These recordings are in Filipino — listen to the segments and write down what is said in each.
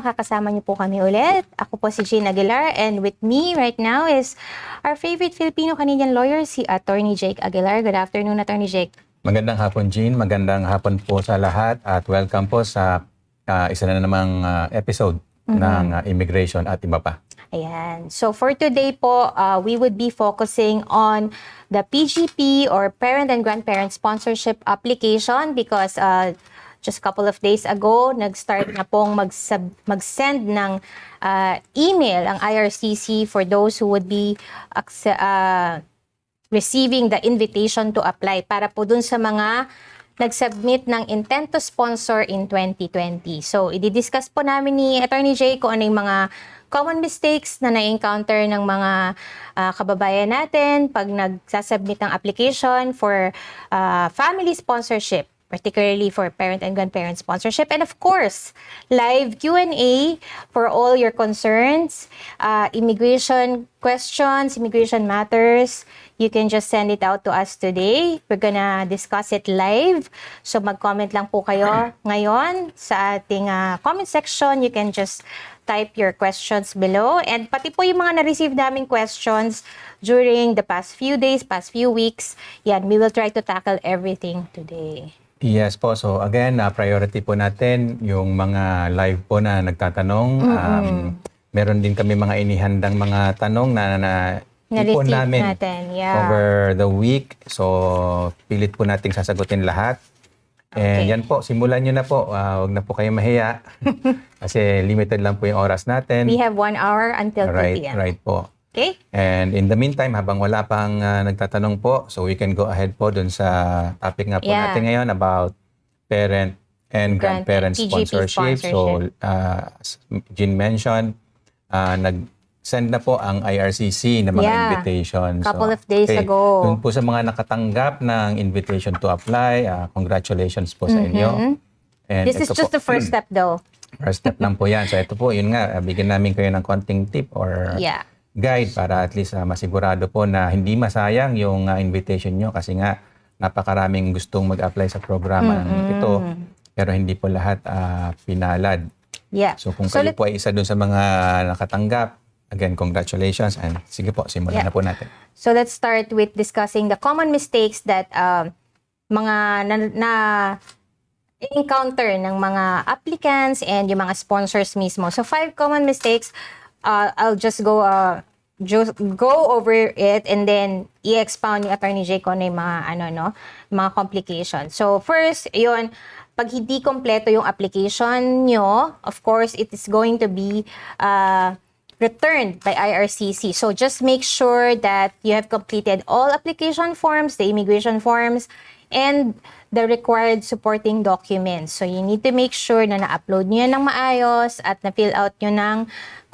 makakasama niyo po kami ulit. Ako po si Jean Aguilar and with me right now is our favorite Filipino-Canadian lawyer, si Attorney Jake Aguilar. Good afternoon, Attorney Jake. Magandang hapon, Jean. Magandang hapon po sa lahat at welcome po sa isa na namang episode ng immigration at iba pa. Ayan. So for today po, we would be focusing on the PGP or Parent and Grandparent Sponsorship application because just a couple of days ago, nag-start na pong mag-send ng email ang IRCC for those who would be receiving the invitation to apply para po dun sa mga nag-submit ng intent to sponsor in 2020. So, i-discuss po namin ni Attorney Jay kung ano yung mga common mistakes na na-encounter ng mga kababayan natin pag nagsasubmit ng application for family sponsorship, particularly for parent and grandparent sponsorship. And of course, live Q&A for all your concerns, immigration questions, immigration matters. You can just send it out to us today. We're gonna discuss it live. So mag-comment lang po kayo ngayon sa ating comment section. You can just type your questions below. And pati po yung mga na-receive naming questions during the past few days, past few weeks. Yan, we will try to tackle everything today. Yes po. So again, priority po natin yung mga live po na nagtatanong. Meron din kami mga inihandang mga tanong na ipon namin over the week. So pilit po nating sasagutin lahat. And yan po, simulan nyo na po. Huwag na po kayo mahiya. Kasi limited lang po yung oras natin. We have 1 hour until 2 p.m. Right po. Okay? And in the meantime, habang wala pang nagtatanong po, so we can go ahead po dun sa topic nga po natin ngayon about parent and grandparent sponsorship. So, as Jean mentioned, nag-send na po ang IRCC ng mga invitation. Couple of days ago. Dun po sa mga nakatanggap ng invitation to apply, congratulations po sa inyo. And this is just the first step though. First step lang po yan. So ito po, yun nga, bigyan namin kayo ng konting tip or guide para at least masigurado po na hindi masayang yung invitation nyo kasi nga napakaraming gustong mag-apply sa programa ito pero hindi po lahat pinalad. So kung kayo po ay isa dun sa mga nakatanggap, again, congratulations and sige po, simulan na po natin. So let's start with discussing the common mistakes that mga encounter ng mga applicants and yung mga sponsors mismo. So 5 common mistakes. I'll just go over it and then i-expound ni Attorney Jay kung ano yung mga, mga complications. So first, yun, pag hindi kompleto yung application nyo, of course, it is going to be returned by IRCC. So just make sure that you have completed all application forms, the immigration forms, and the required supporting documents. So you need to make sure na na-upload nyo yan ng maayos at na-fill out nyo ng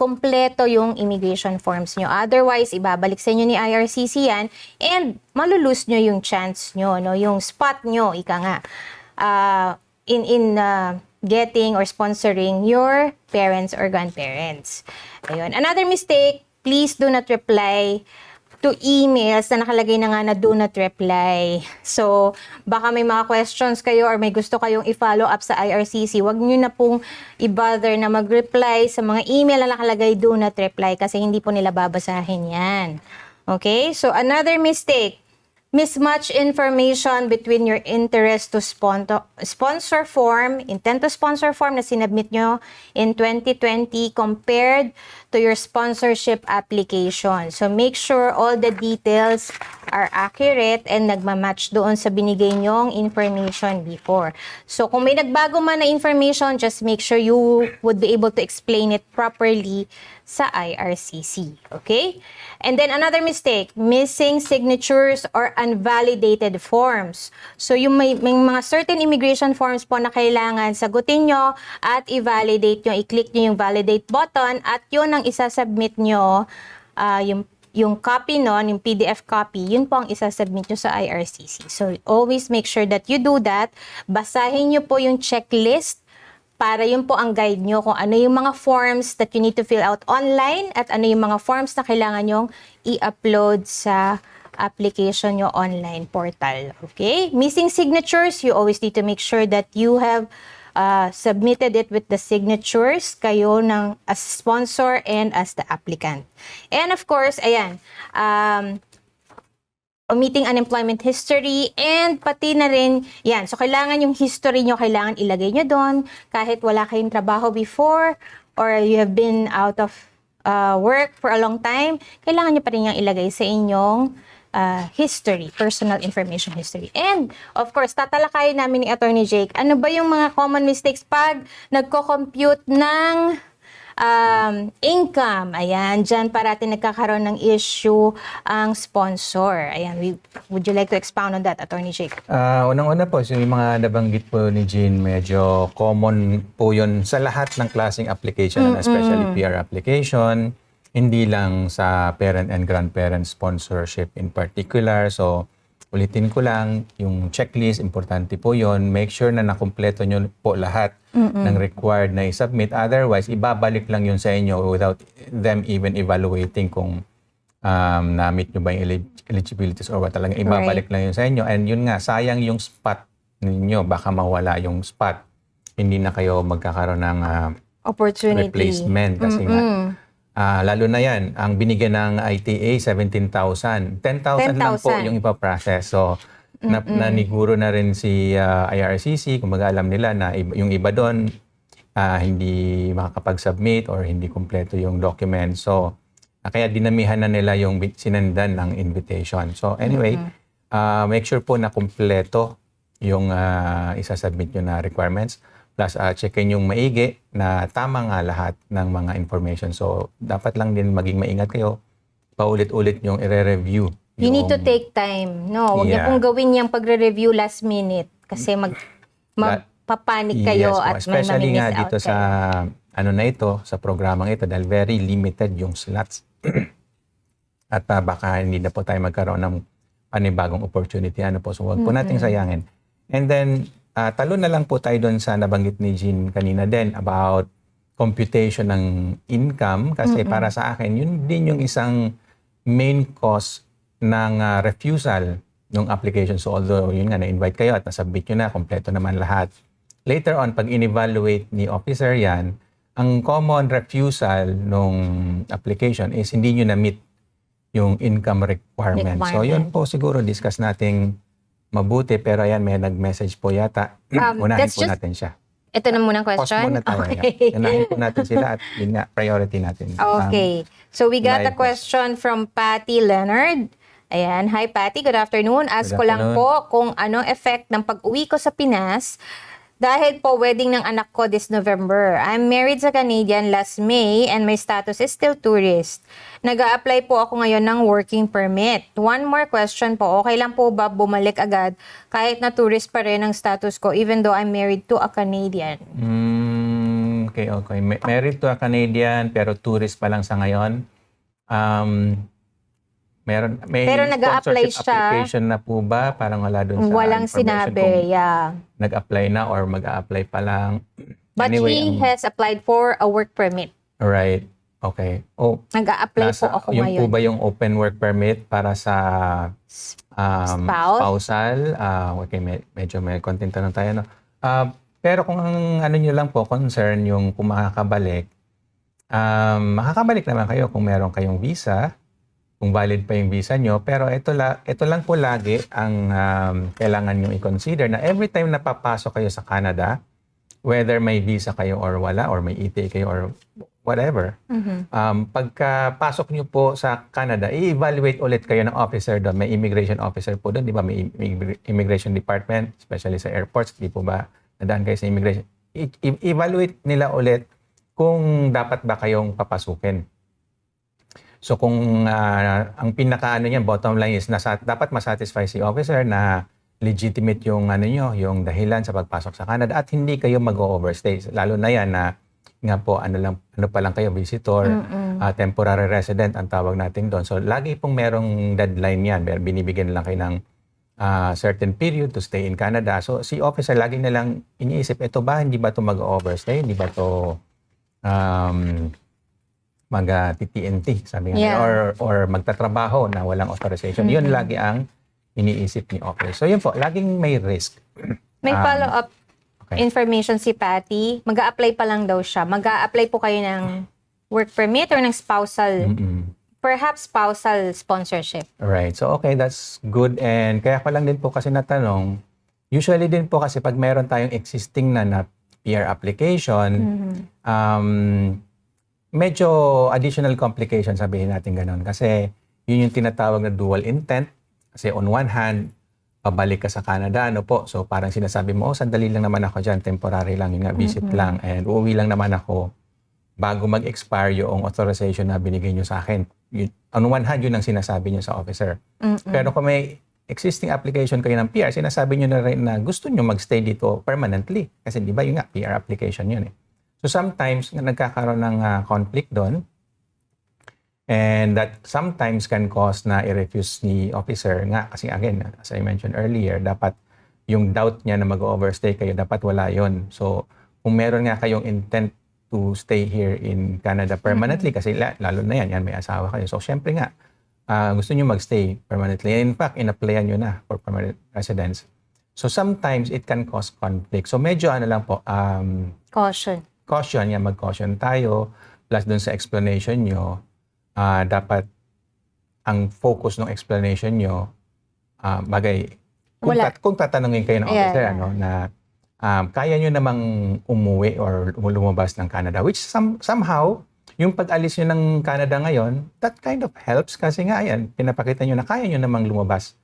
kompleto yung immigration forms nyo. Otherwise, ibabalik sa inyo ni IRCC yan and malulose nyo yung chance nyo, yung spot nyo, ika nga, in getting or sponsoring your parents or grandparents. Ayun. Another mistake, please do not reply to emails na nakalagay na nga na do not reply. So, baka may mga questions kayo or may gusto kayong i-follow up sa IRCC, wag nyo na pong i-bother na mag-reply sa mga email na nakalagay do not reply kasi hindi po nila babasahin yan. Okay? So, another mistake, mismatch information between your interest to sponsor form, intent to sponsor form na sinubmit nyo in 2020 compared to your sponsorship application. So make sure all the details are accurate and nagmamatch doon sa binigay nyong information before. So kung may nagbago man na information, just make sure you would be able to explain it properly sa IRCC. Okay? And then another mistake, missing signatures or unvalidated forms. So yung may mga certain immigration forms po na kailangan sagutin nyo at i-validate nyo, i-click nyo yung validate button at yun ang isasubmit nyo, yung copy nun, yung PDF copy, yun po ang isasubmit nyo sa IRCC. So always make sure that you do that. Basahin nyo po yung checklist para yun po ang guide nyo kung ano yung mga forms that you need to fill out online at ano yung mga forms na kailangan nyong i-upload sa application nyo online portal. Okay? Missing signatures, you always need to make sure that you have submitted it with the signatures, kayo ng as sponsor and as the applicant. And of course, ayan, omitting unemployment history and pati na rin, yan. So, kailangan yung history nyo, kailangan ilagay nyo doon kahit wala kayong trabaho before or you have been out of work for a long time, kailangan nyo pa rin yung ilagay sa inyong history, personal information history. And, of course, tatalakayin namin ni Attorney Jake, ano ba yung mga common mistakes pag nagko-compute ng income. Ayan, dyan parati nagkakaroon ng issue ang sponsor. Ayan, would you like to expound on that, Attorney Jake? Unang-una po, so yung mga nabanggit po ni Jean, medyo common po yun sa lahat ng klaseng application, especially PR application, hindi lang sa parent and grandparent sponsorship in particular. So, ulitin ko lang, yung checklist, importante po yon. Make sure na nakumpleto nyo po lahat ng required na i-submit. Otherwise, ibabalik lang yun sa inyo without them even evaluating kung na-meet nyo ba yung eligibilities or what. Talagang ibabalik lang yun sa inyo. And yun nga, sayang yung spot ninyo. Baka mawala yung spot. Hindi na kayo magkakaroon ng opportunity replacement. Kasi nga, lalo na yan, ang binigyan ng ITA, 17,000. 10,000 lang po yung ipaprocess. So, naniguro na rin si IRCC, kung alam nila na yung iba doon, hindi makakapag-submit or hindi kumpleto yung document. So, kaya dinamihan na nila yung sinendan ng invitation. So, anyway, make sure po na kumpleto yung isasubmit nyo na requirements. Plus, checkin yung maigi na tama nga lahat ng mga information. So, dapat lang din maging maingat kayo. Paulit-ulit yung i-review. You need to take time. No, huwag niyo pong gawin yung pagre-review last minute kasi magpapanik kayo at may especially mamimiss nga out dito kayo. sa na ito, sa programang ito dahil very limited yung slots. At baka hindi na po tayo magkaroon ng panibagong opportunity. So, huwag po nating sayangin. And then, talo na lang po tayo doon sa nabanggit ni Jean kanina din about computation ng income kasi para sa akin, yun din yung isang main cause ng refusal ng application. So although yun nga, na-invite kayo at nasubmit nyo na, kompleto naman lahat. Later on, pag in-evaluate ni officer yan, ang common refusal nung application is hindi nyo na-meet yung income requirement. So yun po siguro discuss nating mabuti, pero ayan, may nag-message po yata. Unahin po natin siya. Ito na muna question. Pause muna tayo. Okay. Unahin po natin sila at yun nga, priority natin. Okay. So we got a question from Patty Leonard. Ayan. Hi Patty, good afternoon. Ask ko lang po kung anong effect ng pag-uwi ko sa Pinas dahil po wedding ng anak ko this November. I'm married sa Canadian last May and my status is still tourist. Nag-a-apply po ako ngayon ng working permit. One more question po, okay lang po ba bumalik agad kahit na tourist pa rin ang status ko even though I'm married to a Canadian? Okay. Married to a Canadian pero tourist pa lang sa ngayon. May pero nag-a-apply siya. Application na po ba? Parang wala dun sa walang sinabi, nag-apply na or mag-a-apply pa lang. But anyway, he has applied for a work permit. Right. Okay. Nag-a-apply po ako yung ngayon. Yung po ba yung open work permit para sa spousal? Okay, medyo may konting tanong tayo. No? Pero kung ang ano nyo lang po, concern yung kung makakabalik, makakabalik naman kayo kung meron kayong visa, kung valid pa yung visa nyo. Pero ito lang po lagi ang kailangan nyo i-consider na every time na papasok kayo sa Canada, whether may visa kayo or wala, or may ETA kayo or whatever, pagkapasok nyo po sa Canada, i-evaluate ulit kayo ng officer doon. May immigration officer po doon, di ba? May immigration department, especially sa airports, di po ba nadaan kayo sa immigration? Evaluate nila ulit kung dapat ba kayong papasukin. So kung ang pinakaano niya, bottom line is dapat masatisfy si officer na legitimate yung yung dahilan sa pagpasok sa Canada at hindi kayo mag-overstay. Lalo na yan na nga po ano pa lang kayo, visitor, temporary resident ang tawag natin doon. So lagi pong merong deadline yan. Binibigyan lang kayo ng certain period to stay in Canada. So si officer lagi na lang iniisip, hindi ba ito mag-overstay? Hindi ba ito mag-TTNT, sabi nga, or magtatrabaho na walang authorization. Yun lagi ang iniisip ni officer. So yun po, laging may risk. May follow-up information si Patty. Mag-a-apply pa lang daw siya. Mag-a-apply po kayo ng work permit or ng spousal, perhaps spousal sponsorship. Right. So, okay, that's good. And kaya ko lang din po kasi natanong, usually din po kasi pag meron tayong existing na PR application, medyo additional complications, sabihin natin ganun. Kasi yun yung tinatawag na dual intent. Kasi on one hand, pabalik ka sa Canada, ano po? So parang sinasabi mo, sandali lang naman ako dyan, temporary lang, yun nga, visit lang. And uuwi lang naman ako bago mag-expire yung authorization na binigay nyo sa akin. On one hand, yun ang sinasabi nyo sa officer. Pero kung may existing application kayo ng PR, sinasabi nyo na rin na gusto nyo magstay dito permanently. Kasi di ba yun nga, PR application yun eh. So sometimes, nagkakaroon ng conflict doon. And that sometimes can cause na i-refuse ni officer nga. Kasi again, as I mentioned earlier, dapat yung doubt niya na mag-overstay kayo, dapat wala yon. So kung meron nga kayong intent to stay here in Canada permanently, kasi lalo na yan, may asawa kayo. So syempre nga, gusto nyo magstay permanently. In fact, in-applyan nyo na for permanent residence. So sometimes it can cause conflict. So medyo ano lang po, Caution. Mag-caution tayo. Plus dun sa explanation nyo, dapat ang focus ng explanation nyo, bagay, kung tatanungin kayo ng officer, ano, na kaya nyo namang umuwi or lumabas ng Canada, which somehow, yung pag-alis nyo ng Canada ngayon, that kind of helps kasi nga, ayan, pinapakita nyo na kaya nyo namang lumabas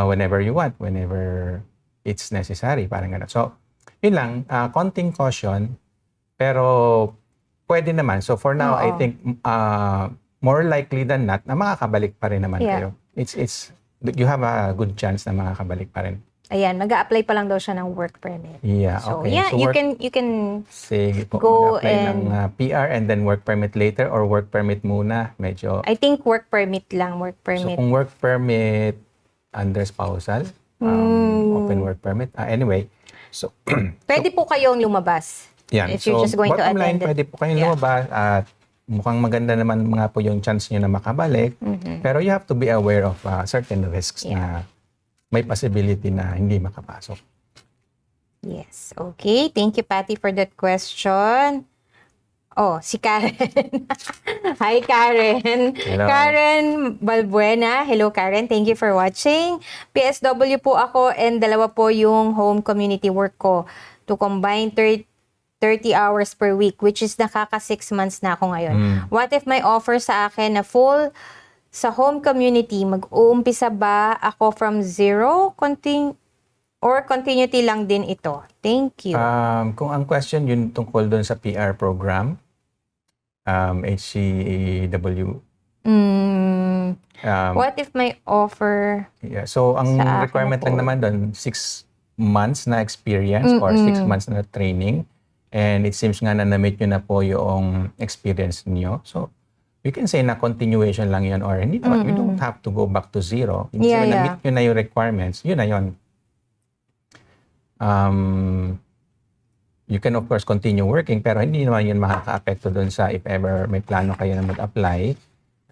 whenever you want, whenever it's necessary, parang gano'n. So, yun lang, konting caution, pero pwede naman. So, for now, I think, more likely than not, na makakabalik pa rin naman kayo. You have a good chance na makakabalik pa rin. Ayan, mag-a-apply pa lang daw siya ng work permit. Yeah, so, okay. Yeah, so you can sige po, go mag-apply and ng PR and then work permit later or work permit muna. Medyo. I think work permit lang, work permit. So, kung work permit under spousal, open work permit. Anyway, so pwede po kayong lumabas. yan. If you're just going to bottom line, attend it. pwede po kayong lumabas at mukhang maganda naman mga po yung chance nyo na makabalik. Pero you have to be aware of certain risks na may possibility na hindi makapasok. Yes. Okay. Thank you, Patty, for that question. Oh, si Karen. Hi, Karen. Hello. Karen Balbuena. Hello, Karen. Thank you for watching. PSW po ako and dalawa po yung home community work ko to combine 30 hours per week, which is nakaka 6 months na ako ngayon. What if may offer sa akin na full sa home community, mag-uumpisa ba ako from zero? Or continuity lang din ito? Thank you. Kung ang question yun tungkol doon sa PR program, HCW. What if may offer? Yeah, so ang requirement lang naman doon, 6 months na experience or 6 months na training. And it seems nga na na-meet nyo na po yung experience niyo. So, we can say na continuation lang yun or hindi naman, you don't have to go back to zero. Hindi na-meet nyo na yung requirements, yun na yun. You can of course continue working pero hindi naman yun makaka-apekto dun sa if ever may plano kayo na mag-apply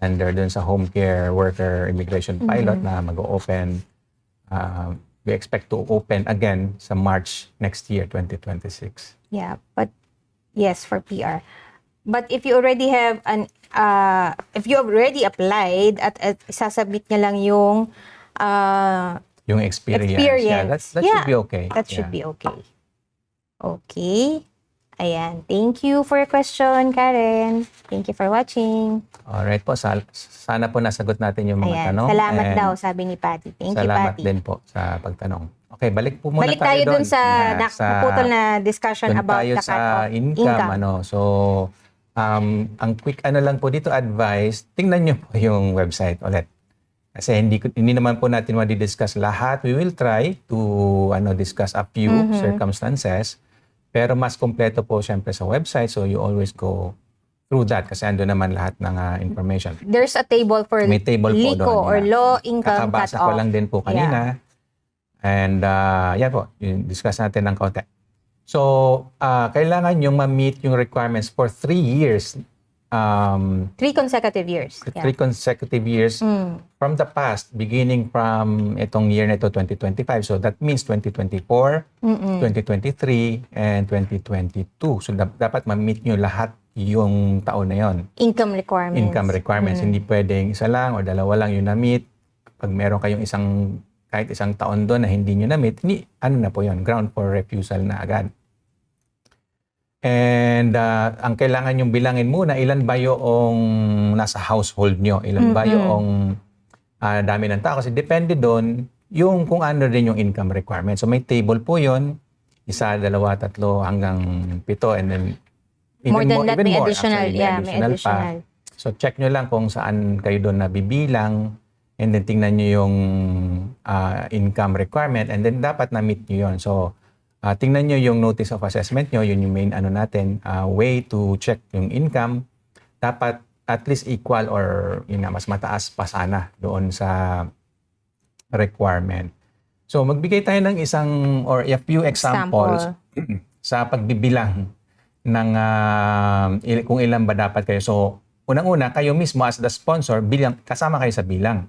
under dun sa home care worker immigration pilot na mag-open. We expect to open again sa March next year, 2026. Yeah, but yes, for PR. But if you already have if you already applied at isasubmit niya lang yung experience. Yeah, that should be okay. That should be okay. Okay. Ayan. Thank you for your question, Karen. Thank you for watching. Alright po. Sana po nasagot natin yung mga tanong. Salamat daw, sabi ni Patty. Thank you, Salamat Patty. din po sa pagtanong. Okay, balik po muna Balik tayo dun sa nakaputol na discussion dun about tayo the sa cut-off income. So, ang quick lang po dito, advice, tingnan nyo po yung website ulit. Kasi hindi naman po natin ma-discuss lahat. We will try to discuss a few circumstances. Pero mas kompleto po syempre sa website. So you always go through that kasi ando naman lahat ng information. There's a table for May table po LICO doon, or low income kakabasa cut-off. ko lang din po kanina. And yan po, yung discuss natin ng konti. So, kailangan yung ma-meet yung requirements for 3 years 3 consecutive years. Yeah. 3 consecutive years from the past, beginning from itong year na ito, 2025. So that means 2024, 2023, and 2022. So dapat ma-meet nyo lahat yung taon na yon. Income requirements. Income requirements. Hindi pwedeng isa lang or dalawa lang yung na-meet. Pag meron kayong kahit isang taon doon na hindi nyo na-meet, ano na po yon, ground for refusal na agad. And ang kailangan yung bilangin muna, ilan ba yung nasa household nyo? Ilan ba yung dami ng tao? Kasi depende doon yung kung ano din yung income requirement. So may table po yon, 1, 2, 3 hanggang 7, and then more than that, may more, additional. actually, Yeah, may additional. So check nyo lang kung saan kayo doon nabibilang, and then tingnan nyo yung income requirement, and then dapat na-meet nyo yun. So tingnan nyo yung notice of assessment nyo, yun yung main natin, way to check yung income. Dapat at least equal or mas mataas pa sana doon sa requirement. So magbigay tayo ng isang or a few examples sa pagbibilang ng kung ilan ba dapat kayo. So unang-una, kayo mismo as the sponsor, kasama kayo sa bilang.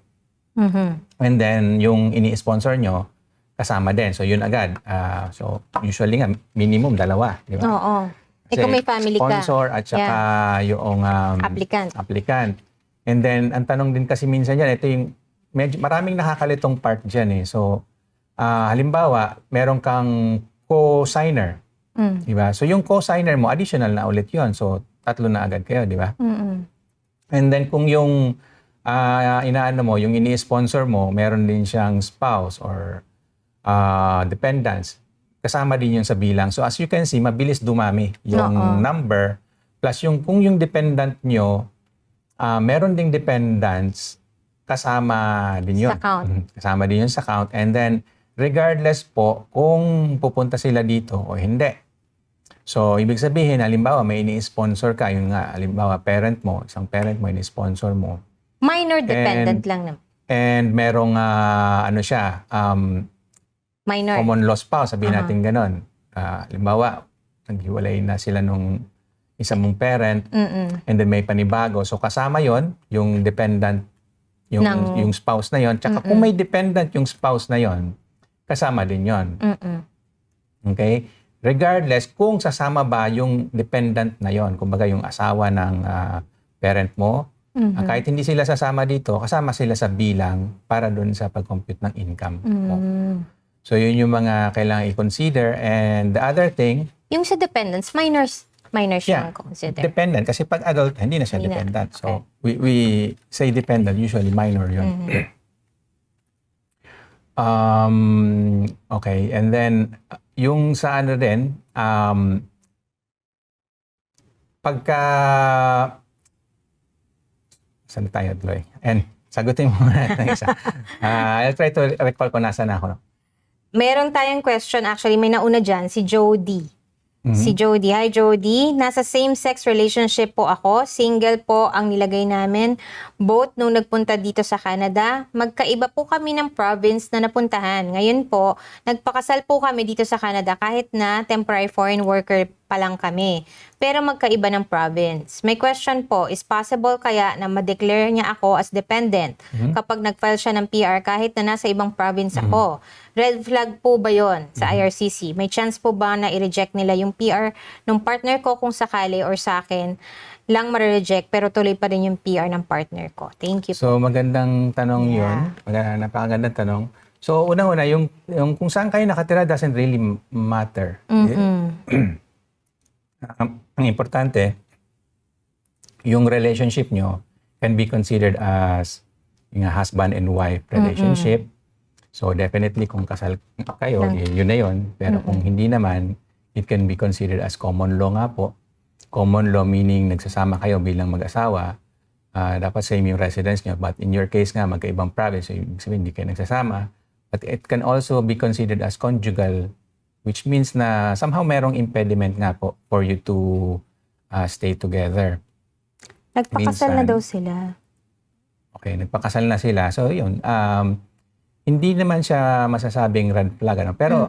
And then yung ini-sponsor nyo, kasama din. So, yun agad. So, usually nga, minimum 2. Di ba? Oo. Kung may family ka. Sponsor at saka yung applicant. And then, ang tanong din kasi minsan dyan, ito yung, maraming nakakalitong part dyan eh. So, halimbawa, meron kang co-signer. Di ba? So, yung co-signer mo, additional na ulit yun. So, 3 na agad kayo, di ba? And then, kung yung yung ini-sponsor mo, meron din siyang spouse or dependents, kasama din yun sa bilang. So as you can see, mabilis dumami yung number. Plus kung yung dependent nyo, meron ding dependents, kasama din yun. Sa count. Kasama din yun sa count. And then, regardless po kung pupunta sila dito o hindi. So, ibig sabihin, halimbawa, may ini-sponsor ka, yung halimbawa, isang parent mo, ini-sponsor mo. Minor dependent lang naman. And merong, minor. Common law spouse, sabihin natin ganon. Halimbawa, naghiwalay na sila nung isa mong parent, and then may panibago. So kasama yon yung dependent, yung spouse na yon. Tsaka kung may dependent yung spouse na yon, kasama din yon. Okay? Regardless kung sasama ba yung dependent na yon, kumbaga yung asawa ng parent mo, kahit hindi sila sasama dito, kasama sila sa bilang para doon sa pag-compute ng income mo. So, yun yung mga kailangan i-consider. And the other thing, yung sa dependents, minors yung consider. Dependent. Kasi pag adult, hindi na siya dependent. So, we say dependent, usually minor yun. Okay. And then, yung sa ano din, saan tayo, Loy? And sagutin mo muna ng isa. I'll try to recall kung nasa na ako. Meron tayong question. Actually, may nauna dyan, si Jody. Si Jody. Hi, Jody. Nasa same-sex relationship po ako. Single po ang nilagay namin. Both nung nagpunta dito sa Canada. Magkaiba po kami ng province na napuntahan. Ngayon po, nagpakasal po kami dito sa Canada kahit na temporary foreign worker pa lang kami. Pero magkaiba ng province. May question po, is possible kaya na ma-declare niya ako as dependent kapag nag-file siya ng PR kahit na nasa ibang province ako? Red flag po ba yon sa IRCC? May chance po ba na i-reject nila yung PR ng partner ko kung sakali or sa akin lang ma-reject pero tuloy pa rin yung PR ng partner ko? Thank you. So magandang tanong yun. Napakagandang tanong. So unang-una, yung kung saan kayo nakatira doesn't really matter. Ang importante, yung relationship nyo can be considered as yung husband and wife relationship. So definitely kung kasal kayo, yun na yun. Pero kung hindi naman, it can be considered as common law nga po. Common law meaning nagsasama kayo bilang mag-asawa. Dapat same yung residence nyo. But in your case nga, magkaibang province, so ibig sabihin hindi kayo nagsasama. But it can also be considered as conjugal, which means na somehow merong impediment nga po for you to stay together. Nagpakasal na daw sila. Okay, nagpakasal na sila. So yun, hindi naman siya masasabing red flag. Ano? Pero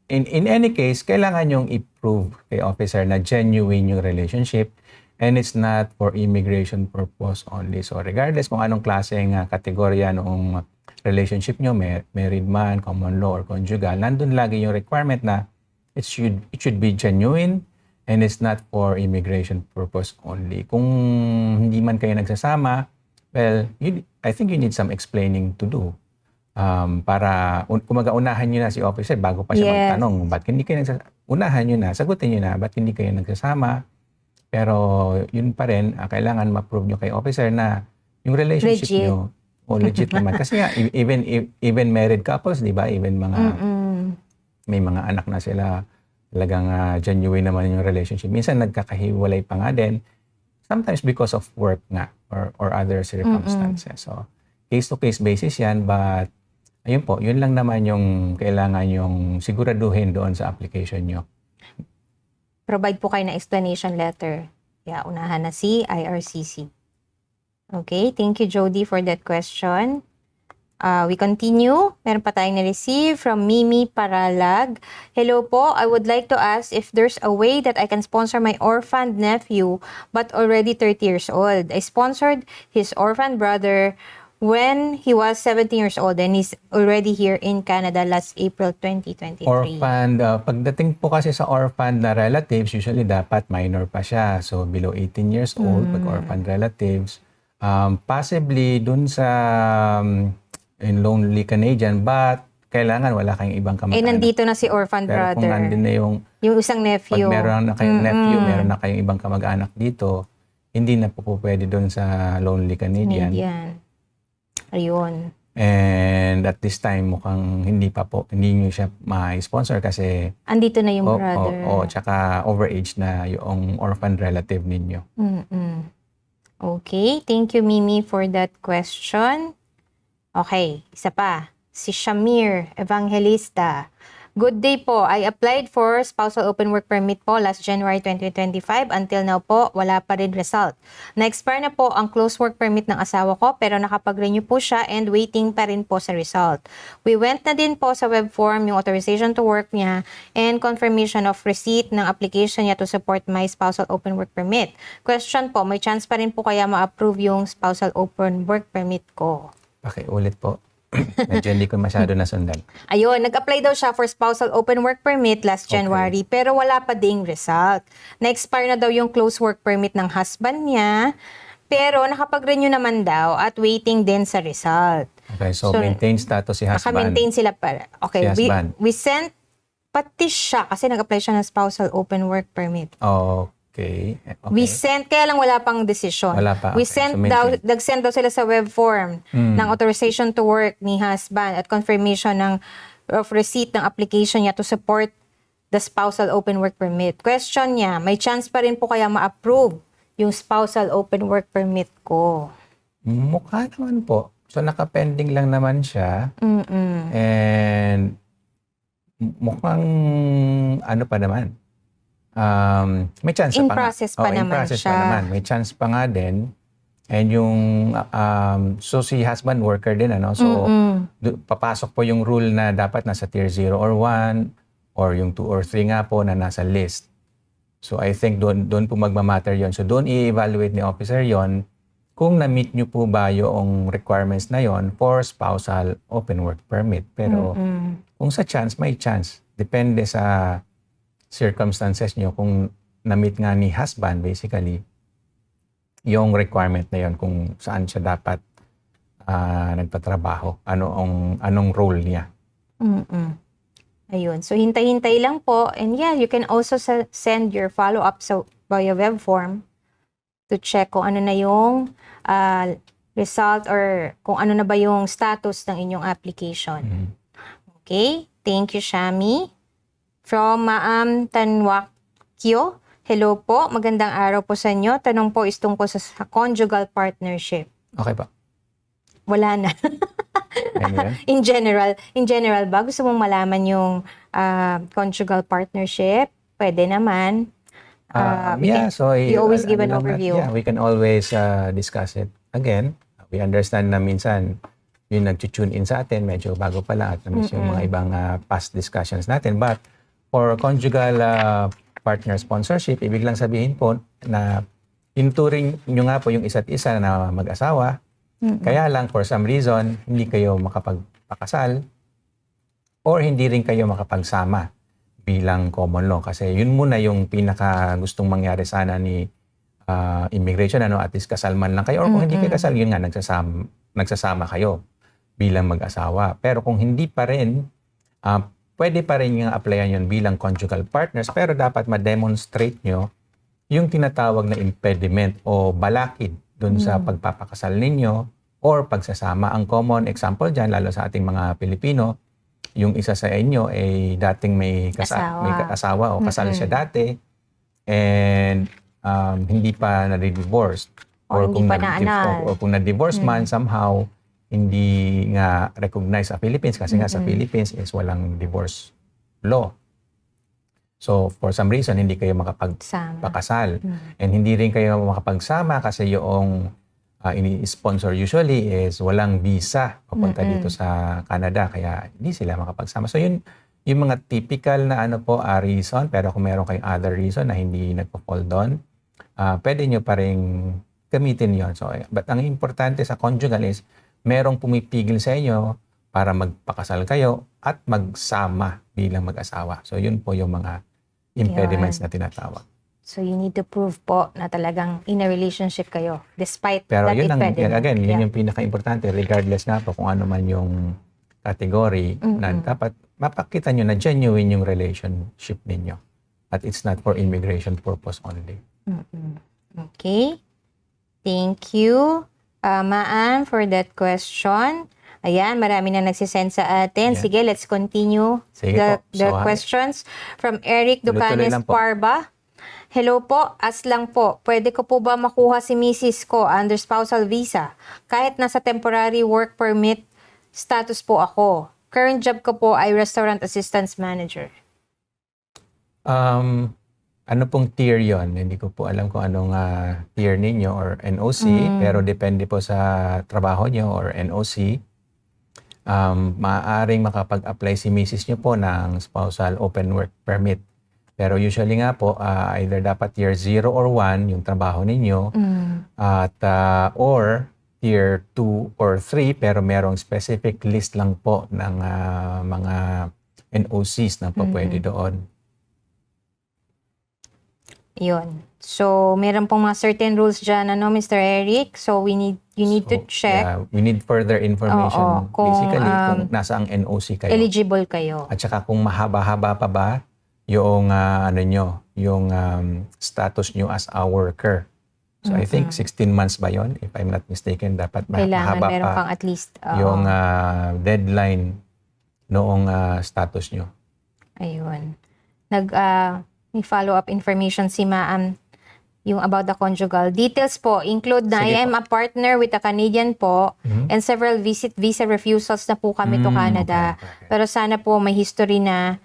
in any case, kailangan yung i-prove kay officer na genuine yung relationship. and it's not for immigration purpose only. So regardless kung anong klaseng kategorya noong relationship nyo, married man, common law, or conjugal, nandun lagi yung requirement na it should be genuine and it's not for immigration purpose only. Kung hindi man kayo nagsasama, well, I think you need some explaining to do. Para kumaga unahan nyo na si officer bago pa siya magtanong, ba't hindi kayo unahan nyo na, sagutin nyo na, ba't hindi kayo nagsasama? Pero yun pa rin, kailangan ma-prove nyo kay officer na yung relationship nyo, legit naman. Kasi nga, even married couples, di ba? Even mga, may mga anak na sila, talagang genuine naman yung relationship. Minsan nagkakahiwalay pa nga din, sometimes because of work nga, or other circumstances. So, case-to-case basis yan, but ayun po, yun lang naman yung kailangan yung siguraduhin doon sa application nyo. Provide po kayo ng explanation letter. Yeah, unahan na si IRCC. Okay, thank you Jody for that question. We continue. Meron pa tayong na-receive from Mimi Paralag. Hello po, I would like to ask if there's a way that I can sponsor my orphaned nephew but already 30 years old. I sponsored his orphaned brother when he was 17 years old and he's already here in Canada last April 2023. Orphaned, pagdating po kasi sa orphaned na relatives, usually dapat minor pa siya. So below 18 years old, pag orphaned relatives. Possibly dun sa in lonely Canadian, but kailangan wala kayong ibang kamag-anak. nandito na si orphaned Pero brother. kung nandun na yung isang nephew. pag meron na kayong nephew, meron na kayong ibang kamag-anak dito, hindi na po pwede dun sa lonely Canadian. Ayun. And at this time, mukhang hindi nyo siya ma-sponsor kasi Andito na yung brother. Tsaka overage na yung orphan relative ninyo. Okay, thank you Mimi for that question. Okay, isa pa. Si Shamir Evangelista. Good day po. I applied for spousal open work permit po last January 2025. Until now po, wala pa rin result. Na-expire na po ang close work permit ng asawa ko pero nakapag-renew po siya and waiting pa rin po sa result. We went na din po sa web form yung authorization to work niya and confirmation of receipt ng application niya to support my spousal open work permit. Question po, may chance pa rin po kaya ma-approve yung spousal open work permit ko? Ulit po. Medyo hindi ko masyado nasundan. Ayun, nag-apply daw siya for spousal open work permit last January pero wala pa ding result. Na-expire na daw yung close work permit ng husband niya pero nakapag-renew naman daw at waiting din sa result. Okay, so maintain status si husband. Naka-maintain sila pa. Okay, Si we sent pati siya kasi nag-apply siya ng spousal open work permit. Okay. We sent, kaya lang wala pang decision. Wala pa. We Okay. sent So, nag-send daw sila sa web form ng authorization to work ni husband at confirmation of receipt ng application niya to support the spousal open work permit. Question niya, may chance pa rin po kaya ma-approve yung spousal open work permit ko? Mukha naman po. So naka-pending lang naman siya. And mukhang ano pa naman. May chance In pa process nga. pa naman in process siya. pa naman. May chance pa nga din. And yung, so si husband worker din, ano? So, papasok po yung rule na dapat nasa tier 0 or 1, or yung 2 or 3 nga po na nasa list. So, I think doon po magmamatter yon. So, doon i-evaluate ni officer yon kung na-meet nyo po ba yung requirements na yon for spousal open work permit. Pero, kung sa chance, may chance. Depende sa circumstances nyo kung na-meet nga ni husband basically yung requirement na yon kung saan siya dapat nagtatrabaho, anong role niya. Ayun. So, hintay-hintay lang po. And yeah, you can also send your follow-up via web form to check kung ano na yung result or kung ano na ba yung status ng inyong application. Okay? Thank you, Shami. From Maam Tanwakyo. Hello po, magandang araw po sa inyo. Tanong po is tungkol sa conjugal partnership. Okay pa. Wala na. In general ba, gusto mong malaman yung conjugal partnership? Pwede naman. You always give an overview. Yeah, we can always discuss it. Again, we understand na minsan yung nag-tune in sa atin, medyo bago pala at na-miss yung mga ibang past discussions natin. But for conjugal partner sponsorship, ibig lang sabihin po na tinuturing nyo nga po yung isa't isa na mag-asawa, kaya lang for some reason, hindi kayo makapagpakasal or hindi rin kayo makapagsama bilang common law. Kasi yun muna yung pinaka gustong mangyari sana ni immigration, at least kasal man lang kayo. Or kung hindi kayo kasal, yun nga, nagsasama kayo bilang mag-asawa. Pero kung hindi pa rin, pwede pa rin yung applyan yun bilang conjugal partners, pero dapat ma-demonstrate nyo yung tinatawag na impediment o balakid dun sa pagpapakasal ninyo or pagsasama. Ang common example dyan, lalo sa ating mga Pilipino, yung isa sa inyo ay dating may asawa o kasal siya dati and hindi pa na-divorce or kung na-divorce man somehow hindi nga recognized sa Philippines kasi nga sa Philippines is walang divorce law. So, for some reason, hindi kayo makapagpakasal. And hindi rin kayo makapagsama kasi yung ini-sponsor usually is walang visa papunta dito sa Canada. Kaya hindi sila makapagsama. So, yun yung mga typical na reason. Pero kung meron kayong other reason na hindi nagpo-fall doon, pwede nyo pa rin gamitin yon. So, but ang importante sa conjugal is merong pumipigil sa inyo para magpakasal kayo at magsama bilang mag-asawa. So, yun po yung mga impediments na tinatawag. So, you need to prove po na talagang in a relationship kayo despite pero that yun impediment. Again, yun yung pinaka-importante regardless nga po kung ano man yung category na dapat mapakita nyo na genuine yung relationship ninyo. At it's not for immigration purpose only. Okay. Thank you, Ma'am, for that question. Ayan, marami na nagsisend sa atin. Yeah. Sige, let's continue the questions. From Eric Ducanes Parba. Hello po, lang po. Pwede ko po ba makuha si Mrs. ko under spousal visa? Kahit nasa temporary work permit status po ako. Current job ko po ay restaurant assistance manager. Ano pong tier yon? Hindi ko po alam kung anong tier ninyo or NOC, pero depende po sa trabaho nyo or NOC. Maaaring makapag-apply si Mrs. nyo po ng spousal open work permit. Pero usually nga po, either dapat tier 0 or 1 yung trabaho ninyo, at or tier 2 or 3, pero merong specific list lang po ng mga NOCs na po pwede doon. Yun. So, meron pong mga certain rules dyan, Mr. Eric? So, you need to check. Yeah, we need further information. Kung, basically, kung nasa ang NOC kayo. Eligible kayo. At saka kung mahaba-haba pa ba yung yung status nyo as a worker. So, I think 16 months ba yon? If I'm not mistaken, dapat kailangan mahaba meron pa pang at least yung deadline noong status nyo. Ayun. May follow-up information si Ma'am yung about the conjugal. Details po include na I am a partner with a Canadian po and several visa refusals na po kami to Canada. Okay. Pero sana po may history na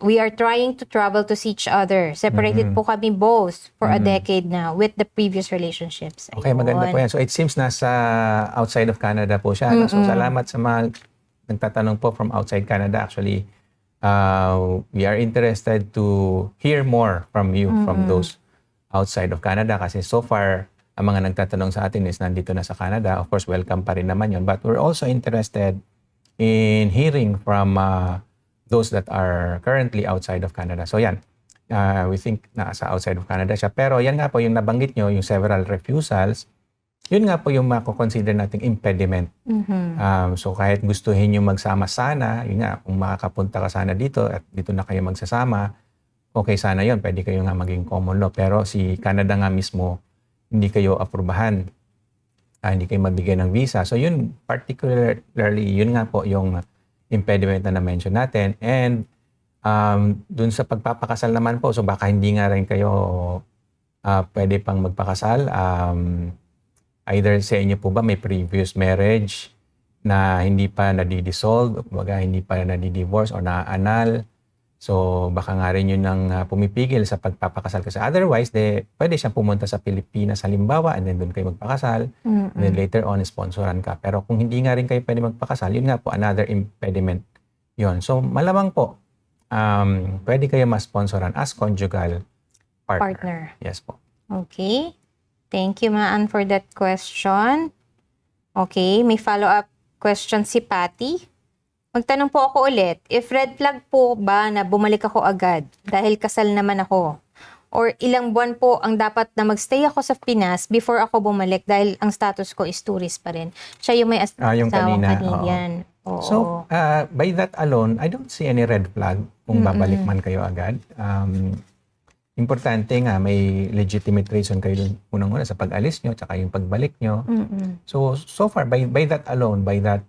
we are trying to travel to see each other. Separated po kami both for a decade now with the previous relationships. Ayun. Okay, maganda po yan. So it seems nasa outside of Canada po siya. So salamat sa mga nagtatanong po from outside Canada. Actually, we are interested to hear more from you, from those outside of Canada. Kasi so far, ang mga nagtatanong sa atin is nandito na sa Canada. Of course, welcome pa rin naman yun. But we're also interested in hearing from those that are currently outside of Canada. So yan, we think nasa outside of Canada siya. Pero yan nga po yung nabanggit nyo, yung several refusals, yun nga po yung mako-consider nating impediment. So kahit gustuhin nyo magsama sana, yun nga, kung makakapunta ka sana dito at dito na kayo magsasama, okay sana yun, pwede kayo nga maging common law. Pero si Canada nga mismo, hindi kayo aprubahan, hindi kayo mabigay ng visa. So yun, particularly, yun nga po yung impediment na na-mention natin. And dun sa pagpapakasal naman po, so baka hindi nga rin kayo pwede pang magpakasal. Either sa inyo po ba may previous marriage na hindi pa nadi-dissolve, kumbaga hindi pa nadi-divorce or na-annul. So baka nga rin yun ang pumipigil sa pagpapakasal. Kasi otherwise, pwede siyang pumunta sa Pilipinas halimbawa and then doon kayo magpakasal. And then later on, sponsoran ka. Pero kung hindi nga rin kayo pwede magpakasal, yun nga po, another impediment yun. So malamang po, pwede kayo mas-sponsoran as conjugal partner. Partner. Yes po. Okay. Thank you, Maan, for that question. Okay, may follow-up question si Patty. Magtanong po ako ulit, if red flag po ba na bumalik ako agad dahil kasal naman ako? Or ilang buwan po ang dapat na magstay ako sa Pinas before ako bumalik dahil ang status ko is tourist pa rin? Siya yung may Yung asawang kanina, Canadian. Oo. So, by that alone, I don't see any red flag kung babalik man kayo agad. Importante nga, may legitimate reason kayo dun unang-una sa pag-alis nyo, tsaka yung pagbalik nyo. So far, by that alone, by that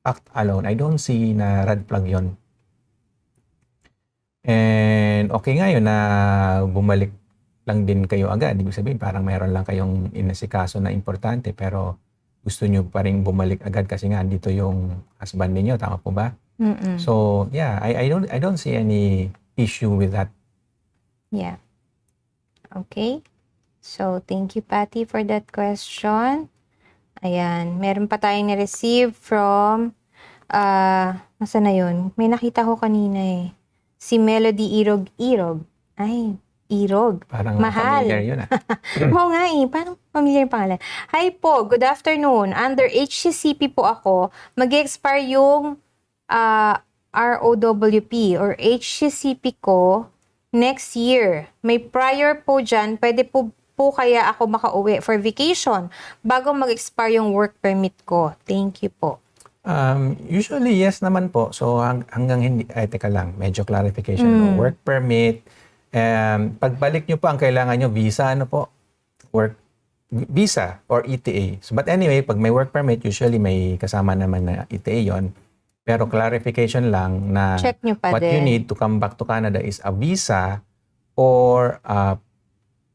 act alone, I don't see na red flag yon. And okay nga yun na bumalik lang din kayo agad. Ibig sabihin, parang mayroon lang kayong inasikaso na importante, pero gusto nyo pa rin bumalik agad kasi nga dito yung husband ninyo. Tama po ba? So, yeah, I don't see any issue with that. Yeah. Okay. So, thank you, Patty, for that question. Ayan. Meron pa tayong na-receive from, nasa na yun? May nakita ko kanina eh. Si Melody Irog. Ay, Irog. Parang mahal. familiar yun Oo nga eh. Parang familiar yung pangalan. Hi po, good afternoon. Under HCCP po ako. Mag-expire yung ROWP or HCCP ko next year. May prior po dyan, pwede po kaya ako makauwi for vacation bago mag-expire yung work permit ko. Thank you po. Usually, yes naman po. So, hanggang hindi, teka lang, medyo clarification. Work permit. Pagbalik nyo po, ang kailangan nyo, visa, visa or ETA. So, but anyway, pag may work permit, usually may kasama naman na ETA yon. Pero clarification lang na check nyo pa what you need to come back to Canada is a visa or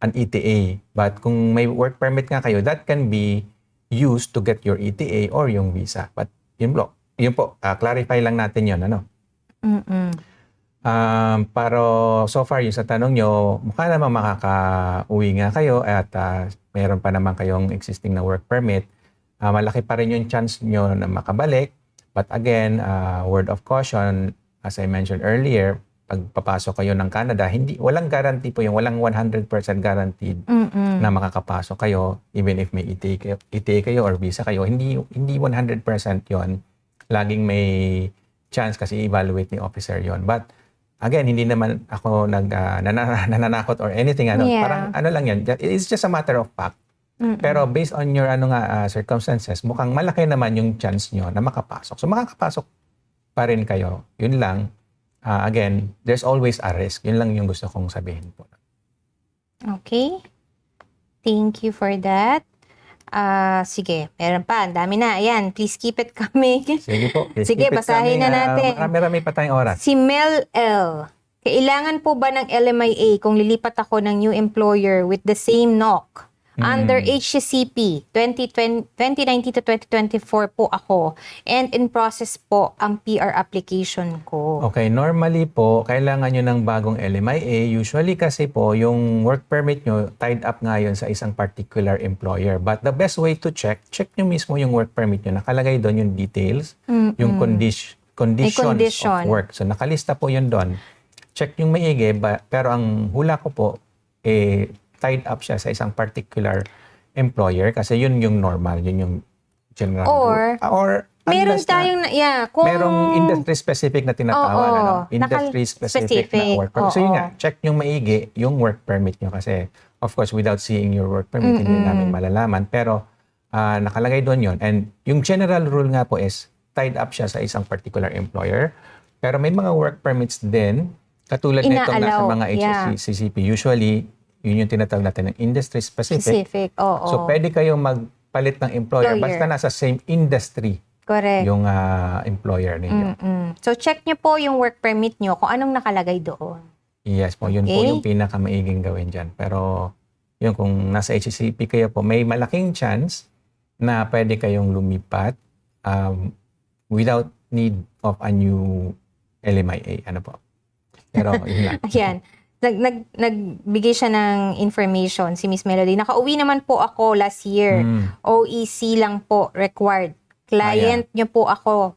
an ETA. But kung may work permit nga kayo, that can be used to get your ETA or yung visa. But yun po, clarify lang natin yun. Pero so far, yung sa tanong nyo, mukha naman makaka-uwi nga kayo at mayroon pa naman kayong existing na work permit. Malaki pa rin yung chance nyo na makabalik. But again, word of caution, as I mentioned earlier, pag papasok kayo ng Canada, walang guarantee po yung walang 100% guaranteed na makakapasok kayo even if may ETA kayo or visa kayo. Hindi 100% yon. Laging may chance kasi evaluate ni officer yon. But again, hindi naman ako nananakot or anything. Yeah. Parang lang yan. It's just a matter of fact. Pero based on your circumstances, mukhang malaki naman yung chance nyo na makapasok. So makakapasok pa rin kayo. Yun lang. Again, there's always a risk. Yun lang yung gusto kong sabihin po. Okay. Thank you for that. Sige, meron pa. Ang dami na. Ayan, please keep it coming. Sige po. Sige, basahin na natin. Marami pa tayong oras. Si Mel L. Kailangan po ba ng LMIA kung lilipat ako ng new employer with the same NOC? Under HCCP, 2019 to 2024 po ako. And in process po ang PR application ko. Okay, normally po, kailangan nyo ng bagong LMIA. Usually kasi po, yung work permit nyo, tied up nga yun sa isang particular employer. But the best way to check nyo mismo yung work permit nyo. Nakalagay doon yung details, yung conditions of work. So nakalista po yun doon. Check yung maigi, pero ang hula ko po, tied up siya sa isang particular employer kasi yun yung normal, yun yung general or meron tayong kung merong industry specific na tinatawag industry specific na work permit. So yun nga, check yung maigi yung work permit nyo kasi of course without seeing your work permit hindi namin malalaman, pero nakalagay doon yun. And yung general rule nga po is tied up siya sa isang particular employer, pero may mga work permits din katulad nitong nasa mga HCCP. Usually yun yung tinatawag natin ng industry specific. So, pwede kayong magpalit ng employer basta nasa same industry. Correct. Yung employer ninyo. So, check nyo po yung work permit nyo kung anong nakalagay doon. Yes po, yun po yung pinakamaiging gawin dyan. Pero, yun kung nasa HCCP kayo po, may malaking chance na pwede kayong lumipat without need of a new LMIA. Ano po? Pero, yun lang. Ayan. Nagbigay siya ng information, si Miss Melody. Nakauwi naman po ako last year. OEC lang po required. Client niyo po ako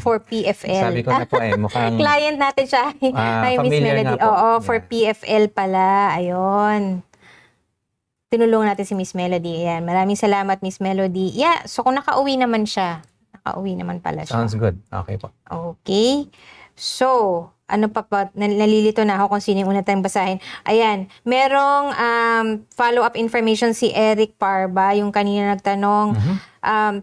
for PFL. Sabi ko na po mukhang client natin siya. Hi, Miss Melody. Oo, for PFL pala. Ayun. tinulungan natin si Miss Melody. Ayan. Maraming salamat, Miss Melody. Yeah, so kung nakauwi naman siya. Nakauwi naman pala siya. Sounds good. Okay po. Okay. So, ano pa pa, nalilito na ako kung sino yung una tayong basahin. Ayan, merong follow-up information si Eric Parba, yung kanina nagtanong.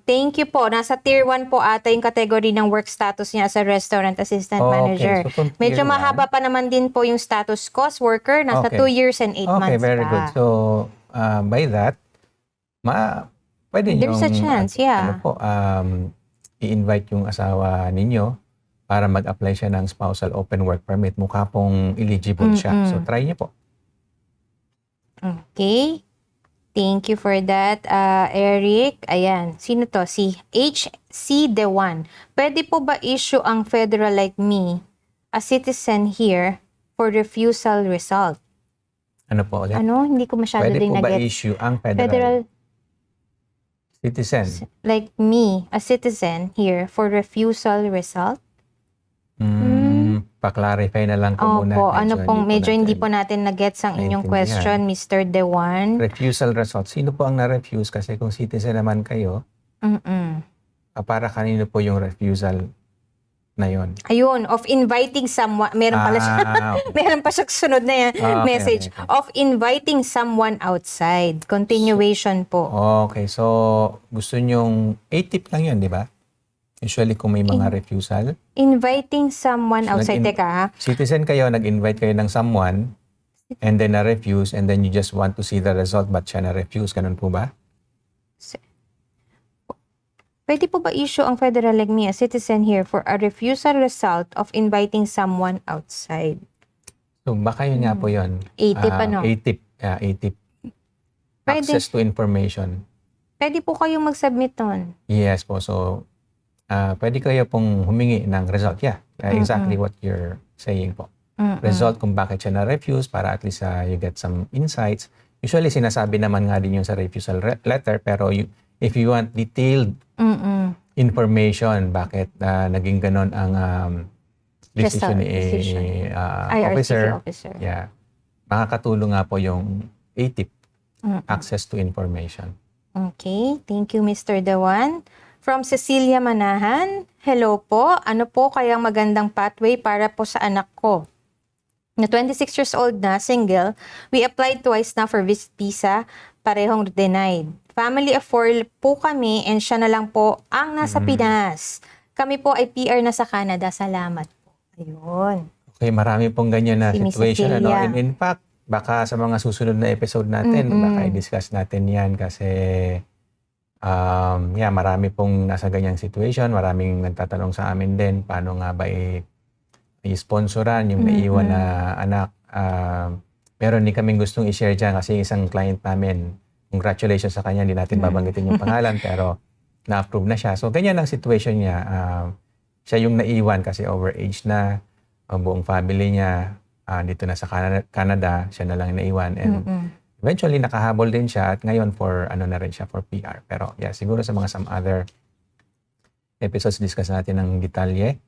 Thank you po. Nasa tier 1 po ata yung category ng work status niya as a restaurant assistant manager. So, Medyo mahaba pa naman din po yung status ko as worker. Nasa 2 years and 8 months Okay, very pa. good. So, by that, pwede There's a chance, yeah. I-invite yung asawa ninyo para mag-apply siya ng spousal open work permit. Mukha pong eligible siya. So, try niyo po. Okay. Thank you for that, Eric. Ayan. Sino to? Si HC Dewan. Pwede po ba issue ang federal like me, a citizen here, for refusal result? Ano po ulit? Ano? Hindi ko masyado Pwede din po ba na-get. issue ang federal citizen? Like me, a citizen here, for refusal result? Pa-clarify na lang po muna. Opo, ano pong, medyo hindi po natin na-gets ang inyong naintindihan. question, Mr. Dewan. Refusal result. Sino po ang na-refuse? Kasi kung citizen naman kayo, para kanino po yung refusal na yon? Ayun, of inviting someone. Meron pala siya. Okay. Meron pa siya sunod na yan, Okay, message. okay. Of inviting someone outside. Continuation po. Okay, so gusto nyong 8-tip lang yun, di ba? Usually kung may mga refusal. Inviting someone So, outside. Teka ha. Citizen kayo, nag-invite kayo ng someone, and then na-refuse, and then you just want to see the result, but siya na-refuse. Ganun po ba? Pwede po ba issue ang federal like me, a citizen here, for a refusal result of inviting someone outside? So baka yun nga po yun. 8-tip ano? 8-tip. 8-tip. Pwede. Access to information. Pwede po kayong mag-submit nun. Yes po. So, pwede kayo pong humingi ng result. Yeah, exactly what you're saying po. Result kung bakit siya na-refuse para at least you get some insights. Usually, sinasabi naman nga din yung sa refusal letter, pero if you want detailed information, bakit naging ganon ang decision ni IRCC officer. Yeah. Makakatulong nga po yung ATIP, access to information. Okay, thank you Mr. Dewan. From Cecilia Manahan, hello po. Ano po kayang magandang pathway para po sa anak ko? Na 26 years old na, single, we applied twice na for visa, parehong denied. Family of 4 po kami and siya na lang po ang nasa Pinas. Kami po ay PR na sa Canada. Salamat po. Ayun. Okay, marami pong ganyan na Si Miss situation. Ano? Cecilia. In fact, baka sa mga susunod na episode natin, baka i-discuss natin yan kasi marami pong nasa ganyang situation. Maraming nagtatanong sa amin din, paano nga ba i-sponsoran yung naiwan na anak. Meron din kaming gustong i-share dyan kasi isang client namin, congratulations sa kanya, hindi natin babanggitin yung pangalan, pero na-approve na siya. So, ganyan ang situation niya. Siya yung naiwan kasi overage na, ang buong family niya dito na sa Canada, siya na lang naiwan. And eventually, nakahabol din siya at ngayon for PR. Pero yeah, siguro sa some other episodes, discuss natin ng detalye.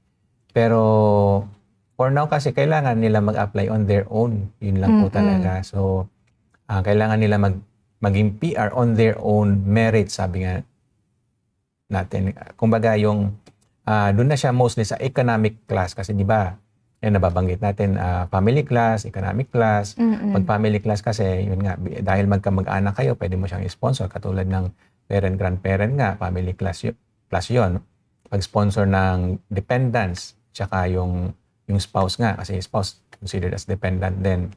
Pero for now kasi kailangan nila mag-apply on their own. Yun lang po talaga. So, kailangan nila maging PR on their own merit, sabi nga natin. Kumbaga yung, doon na siya mostly sa economic class kasi di ba, nababanggit natin, family class, economic class. Pag family class kasi, yun nga, dahil magkamag-anak kayo, pwede mo siyang i-sponsor. Katulad ng parent, grandparent nga, family class yun. Pag-sponsor ng dependents, tsaka yung spouse nga, kasi spouse considered as dependent din.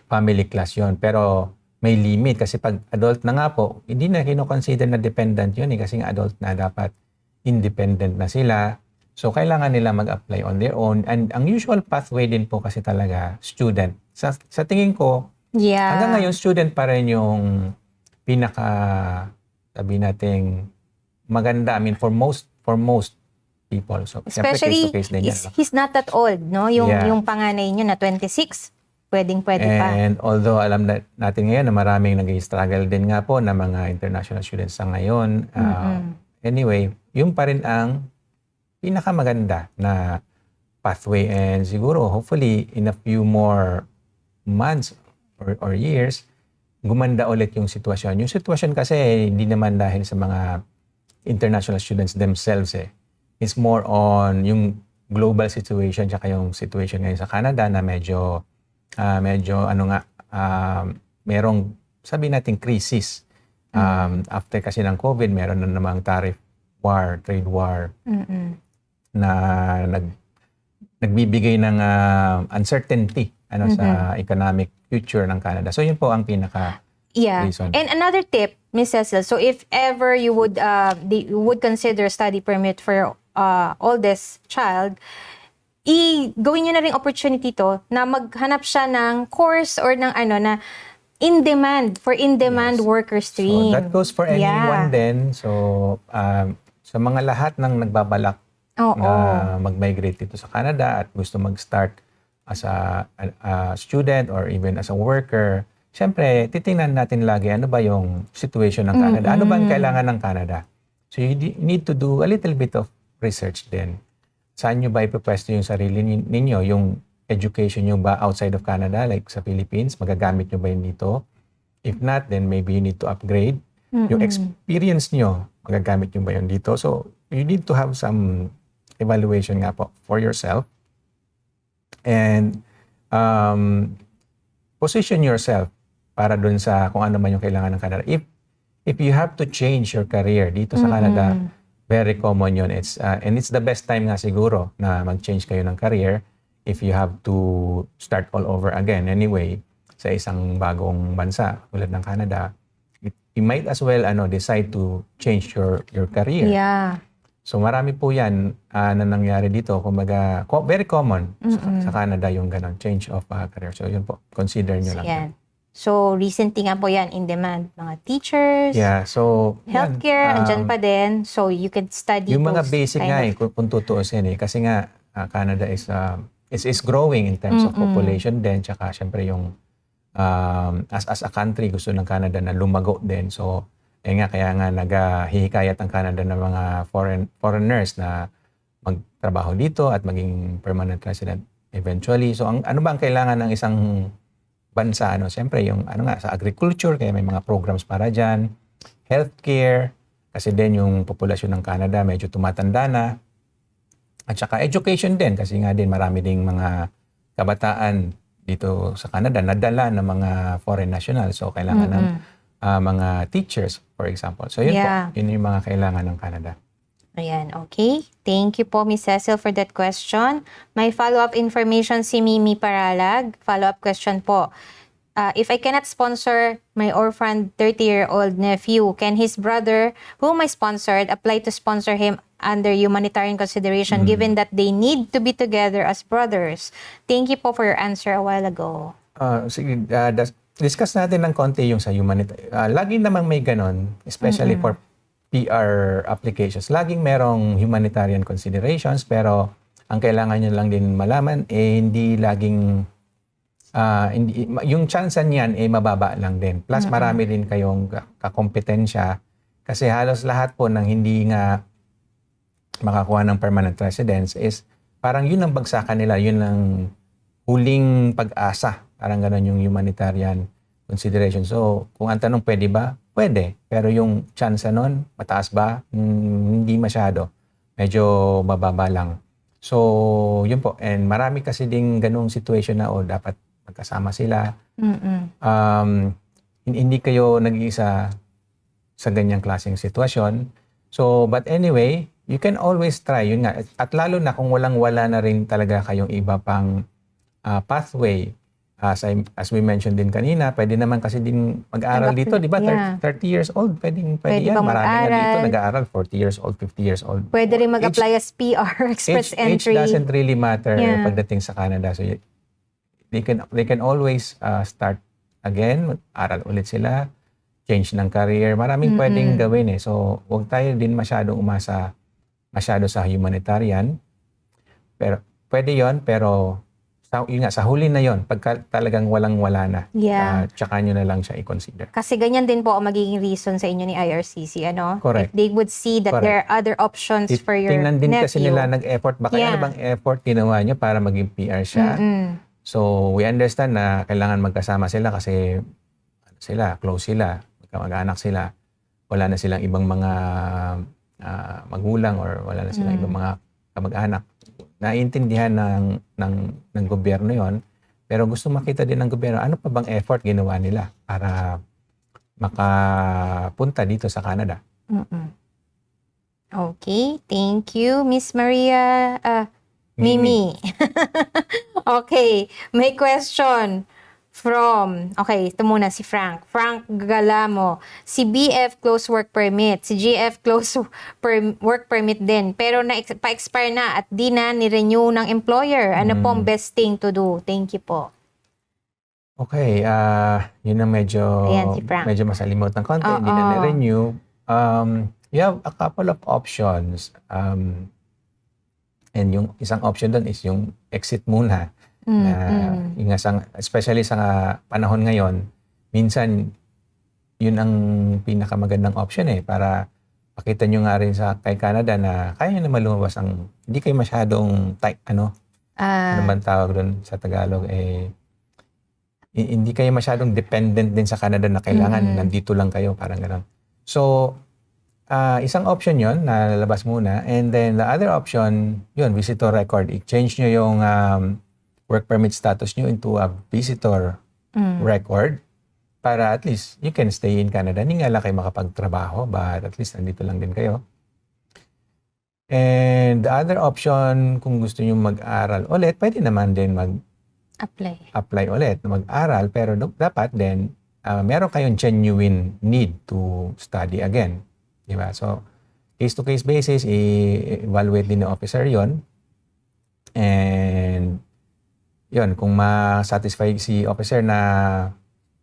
Family class yun. Pero may limit kasi pag adult na nga po, hindi na kino-consider na dependent yun kasi nga adult na dapat independent na sila. So, kailangan nila mag-apply on their own. And ang usual pathway din po kasi talaga, student. Sa tingin ko, hanggang ngayon, student pa rin yung sabi nating maganda. I mean, for most people. So, especially, case-to-case din yan. he's not that old, no? Yung panganay nyo na 26, pwede pa. And although alam natin ngayon na maraming nag-struggle din nga po na mga international students sa ngayon, anyway, yung pa rin ang pinakamaganda na pathway, and siguro hopefully in a few more months or years gumanda ulit yung sitwasyon. Yung sitwasyon kasi hindi naman dahil sa mga international students themselves eh. It's more on yung global situation tsaka yung situation ngayon sa Canada na medyo merong sabi natin crisis. After kasi ng COVID, meron na namang tariff war, trade war na nagbibigay ng uncertainty sa economic future ng Canada. So yun po ang pinaka reason. And another tip, Miss Cecil, so if ever you would consider study permit for oldest child, gawin nyo na rin opportunity to na maghanap siya ng course or ng na in-demand worker stream. So that goes for anyone then. So sa mga lahat ng nagbabalak na mag-migrate dito sa Canada at gusto mag-start as a student or even as a worker, syempre titingnan natin lagi ano ba yung situation ng Canada. Ano ba ang kailangan ng Canada? So you need to do a little bit of research din. Saan nyo ba ipapwesto yung sarili ninyo? Yung education nyo ba outside of Canada, like sa Philippines? Magagamit nyo ba yun dito? If not, then maybe you need to upgrade. Yung experience nyo, magagamit nyo ba yun dito? So, you need to have some evaluation nga po for yourself. And position yourself para dun sa kung ano man yung kailangan ng Canada. If you have to change your career dito sa Canada, very common yun. And it's the best time nga siguro na mag-change kayo ng career if you have to start all over again. Anyway, sa isang bagong bansa tulad ng Canada, you might as well decide to change your career. Yeah. So marami po yan na nangyari dito. Kumbaga, very common sa Canada yung ganun, change of career. So yun po, consider nyo lang. Yan. So, recently nga po yan, in demand. Mga teachers, healthcare, andyan pa din. So, you can study yung mga basic nga kung tutuusin kasi nga, Canada is growing in terms of population din. Tsaka, syempre yung, as a country, gusto ng Canada na lumago din. So, kaya nga naghihikayat ang Canada ng mga foreigners na magtrabaho dito at maging permanent resident eventually. So, ano ba ang kailangan ng isang bansa, siyempre yung sa agriculture, kaya may mga programs para dyan, healthcare, kasi din yung populasyon ng Canada medyo tumatanda na, at saka education din, kasi nga din marami ding mga kabataan dito sa Canada nadala ng mga foreign nationals, so kailangan ng mga teachers, for example. So yun po, yun yung mga kailangan ng Canada. Ayan, okay. Thank you po, Ms. Cecil, for that question. May follow-up information si Mimi Paralag. Follow-up question po. If I cannot sponsor my orphan 30-year-old nephew, can his brother, whom I sponsored, apply to sponsor him under humanitarian consideration given that they need to be together as brothers? Thank you po for your answer a while ago. Sige, discuss natin ng konti yung sa humanitarian. Lagi namang may ganon, especially for PR applications. Laging merong humanitarian considerations, pero ang kailangan nyo lang din malaman, hindi laging, yung chance niyan mababa lang din. Plus, marami din kayong kakompetensya kasi halos lahat po ng hindi nga makakuha ng permanent residence is parang yun ang bagsakan nila, yun ang huling pag-asa. Parang gano'n yung humanitarian consideration. So, kung ang tanong, pwede ba? Pwede. Pero yung chance nun, mataas ba? Hindi masyado. Medyo mababa lang. So, yun po. And marami kasi ding ganung situation na dapat magkasama sila. Hindi kayo nag-iisa sa ganyang klaseng sitwasyon. So, but anyway, you can always try. Yun nga. At lalo na kung walang-wala na rin talaga kayong iba pang pathway. As we mentioned din kanina, pwede naman kasi din mag-aral dito, di ba? 30 years old, pwede yan. Marami nga dito nag-aaral, 40 years old, 50 years old. Pwede rin mag-apply as PR, express entry. Age doesn't really matter pagdating sa Canada. So they can always start again, aral ulit sila, change ng career. Maraming pwedeng gawin So huwag tayo din masyadong umasa sa humanitarian. Pero pwede yon, pero sa huli na yon, pagka talagang walang-wala na, tsaka nyo na lang siya i-consider. Kasi ganyan din po ang magiging reason sa inyo ni IRCC, Correct. If they would see that there are other options for your tingnan din nephew. kasi nila nag-effort. Baka ano bang effort ginawa nyo para maging PR siya? So, we understand na kailangan magkasama sila kasi sila, close sila, magkamag-anak sila, wala na silang ibang mga magulang or wala na silang ibang mga kamag-anak. Naiintindihan ng gobyerno yon, pero gusto makita din ng gobyerno ano pa bang effort ginawa nila para makapunta dito sa Canada. Okay, thank you, Miss Maria. Mimi. Okay, may question from, ito muna si Frank. Frank Galamo. Si BF close work permit. Si GF close work permit din. Pero pa-expire na at di na ni-renew ng employer. Ano po ang best thing to do? Thank you po. Okay, yun ang medyo Ayan, si Frank. medyo masalimot ng konti. Hindi na na-renew. You have a couple of options. And yung isang option doon is yung exit muna. Yung especially sa panahon ngayon, minsan yun ang pinakamagandang option para pakita nyo nga rin sa kay Canada na kaya nyo naman lumabas hindi kayo masyadong ano man tawag doon sa Tagalog, hindi kayo masyadong dependent din sa Canada na kailangan nandito lang kayo, parang gano'n. So, isang option yon na lalabas muna. And then the other option, yun, visitor record. I-change nyo yung work permit status nyo into a visitor record para at least you can stay in Canada. Hindi nga lang kayo makapagtrabaho, but at least nandito lang din kayo. And the other option, kung gusto nyo mag-aral ulit, pwede naman din apply ulit na mag-aral, pero dapat din meron kayong genuine need to study again. Diba? So, case-to-case basis, i-evaluate din ng officer yon. And, yun, kung ma-satisfy si officer na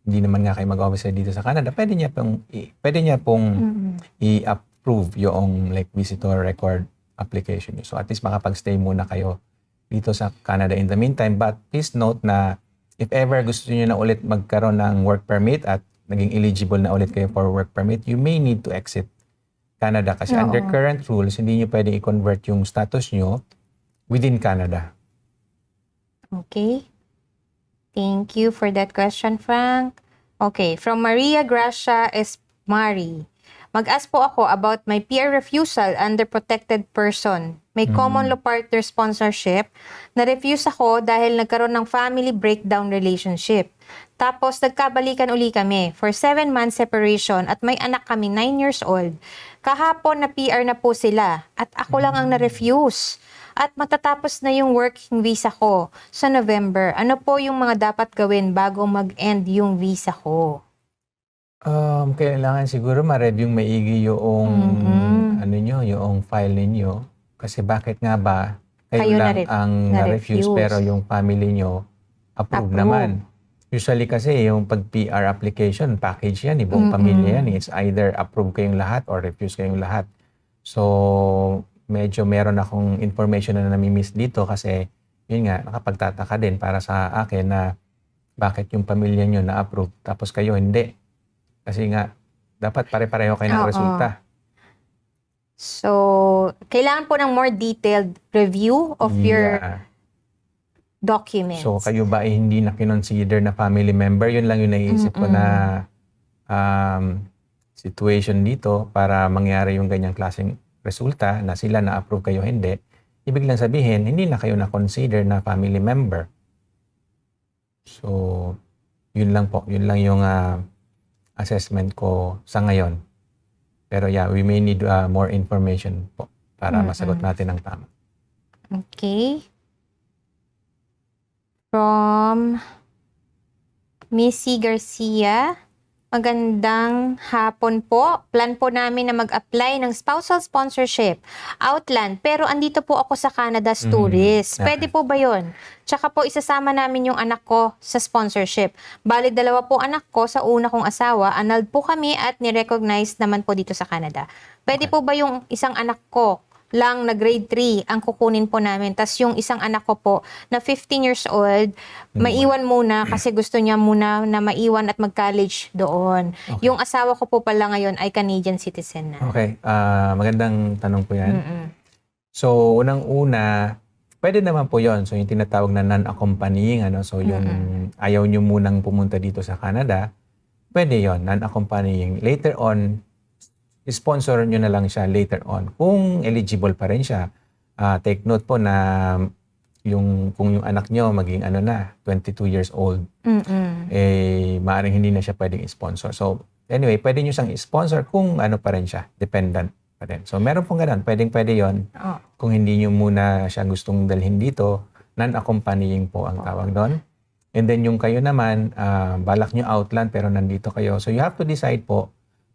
hindi naman nga kayo mag-officer dito sa Canada, pwede niya pong i-approve yung visitor record application niyo. So, at least makapag-stay muna kayo dito sa Canada in the meantime. But please note na if ever gusto niyo na ulit magkaroon ng work permit at naging eligible na ulit kayo for work permit, you may need to exit Canada kasi under current rules, hindi nyo pwedeng i-convert yung status nyo within Canada. Okay. Thank you for that question, Frank. Okay, from Maria Gracia Esmari. Mag-ask po ako about my peer refusal under protected person. May common law partner sponsorship. Na-refuse ako dahil nagkaroon ng family breakdown relationship. Tapos nagkabalikan uli kami for 7 months separation at may anak kami 9 years old. Kahapon na PR na po sila at ako lang ang na-refuse. At matatapos na yung working visa ko sa November. Ano po yung mga dapat gawin bago mag-end yung visa ko? Kailangan siguro ma-review maigi yung yung file ninyo. Kasi bakit nga ba kayo lang ang na-refuse pero yung family nyo approve naman. Usually kasi yung pag-PR application, package yan, buong pamilya yan. It's either approve kayong lahat or refuse kayong lahat. So, medyo meron akong information na nami-miss dito kasi yun nga, nakapagtataka din para sa akin na bakit yung pamilya nyo na-approve tapos kayo hindi. Kasi nga, dapat pare-pareho kayo ng resulta. So, kailangan po ng more detailed review of your documents. So, kayo ba ay hindi na kinonsider na family member? Yun lang yung naiisip ko na situation dito para mangyari yung ganyang klaseng resulta na sila na-approve kayo hindi. Ibig lang sabihin, hindi na kayo na-consider na family member. So, yun lang po. Yun lang yung assessment ko sa ngayon. Pero yeah, we may need more information po para masagot natin ang tama. Okay. From Missy Garcia, magandang hapon po. Plan po namin na mag-apply ng spousal sponsorship Outland, pero andito po ako sa Canada as tourist. Pwede po ba yun? Tsaka po isasama namin yung anak ko sa sponsorship. Bali, 2 po anak ko sa una kong asawa. Annulled po kami at ni-recognize naman po dito sa Canada. Pwede po ba yung isang anak ko lang na grade 3 ang kukunin po namin. Tapos yung isang anak ko po na 15 years old, maiwan muna kasi gusto niya muna na maiwan at mag-college doon. Okay. Yung asawa ko po pala ngayon ay Canadian citizen na. Okay. Magandang tanong po yan. So, unang-una, pwede naman po yon. So, yung tinatawag na non-accompanying, so yung ayaw nyo munang pumunta dito sa Canada, pwede yon, non-accompanying. Later on, sponsor nyo na lang siya later on. Kung eligible pa rin siya, take note po na kung yung anak nyo maging 22 years old, maaaring hindi na siya pwedeng sponsor. So, anyway, pwede nyo siyang sponsor kung pa rin siya, dependent pa rin. So, meron pong ganun, pwede yon. Kung hindi nyo muna siya gustong dalhin dito, non-accompanying po ang tawag doon. And then yung kayo naman, balak nyo outland pero nandito kayo. So, you have to decide po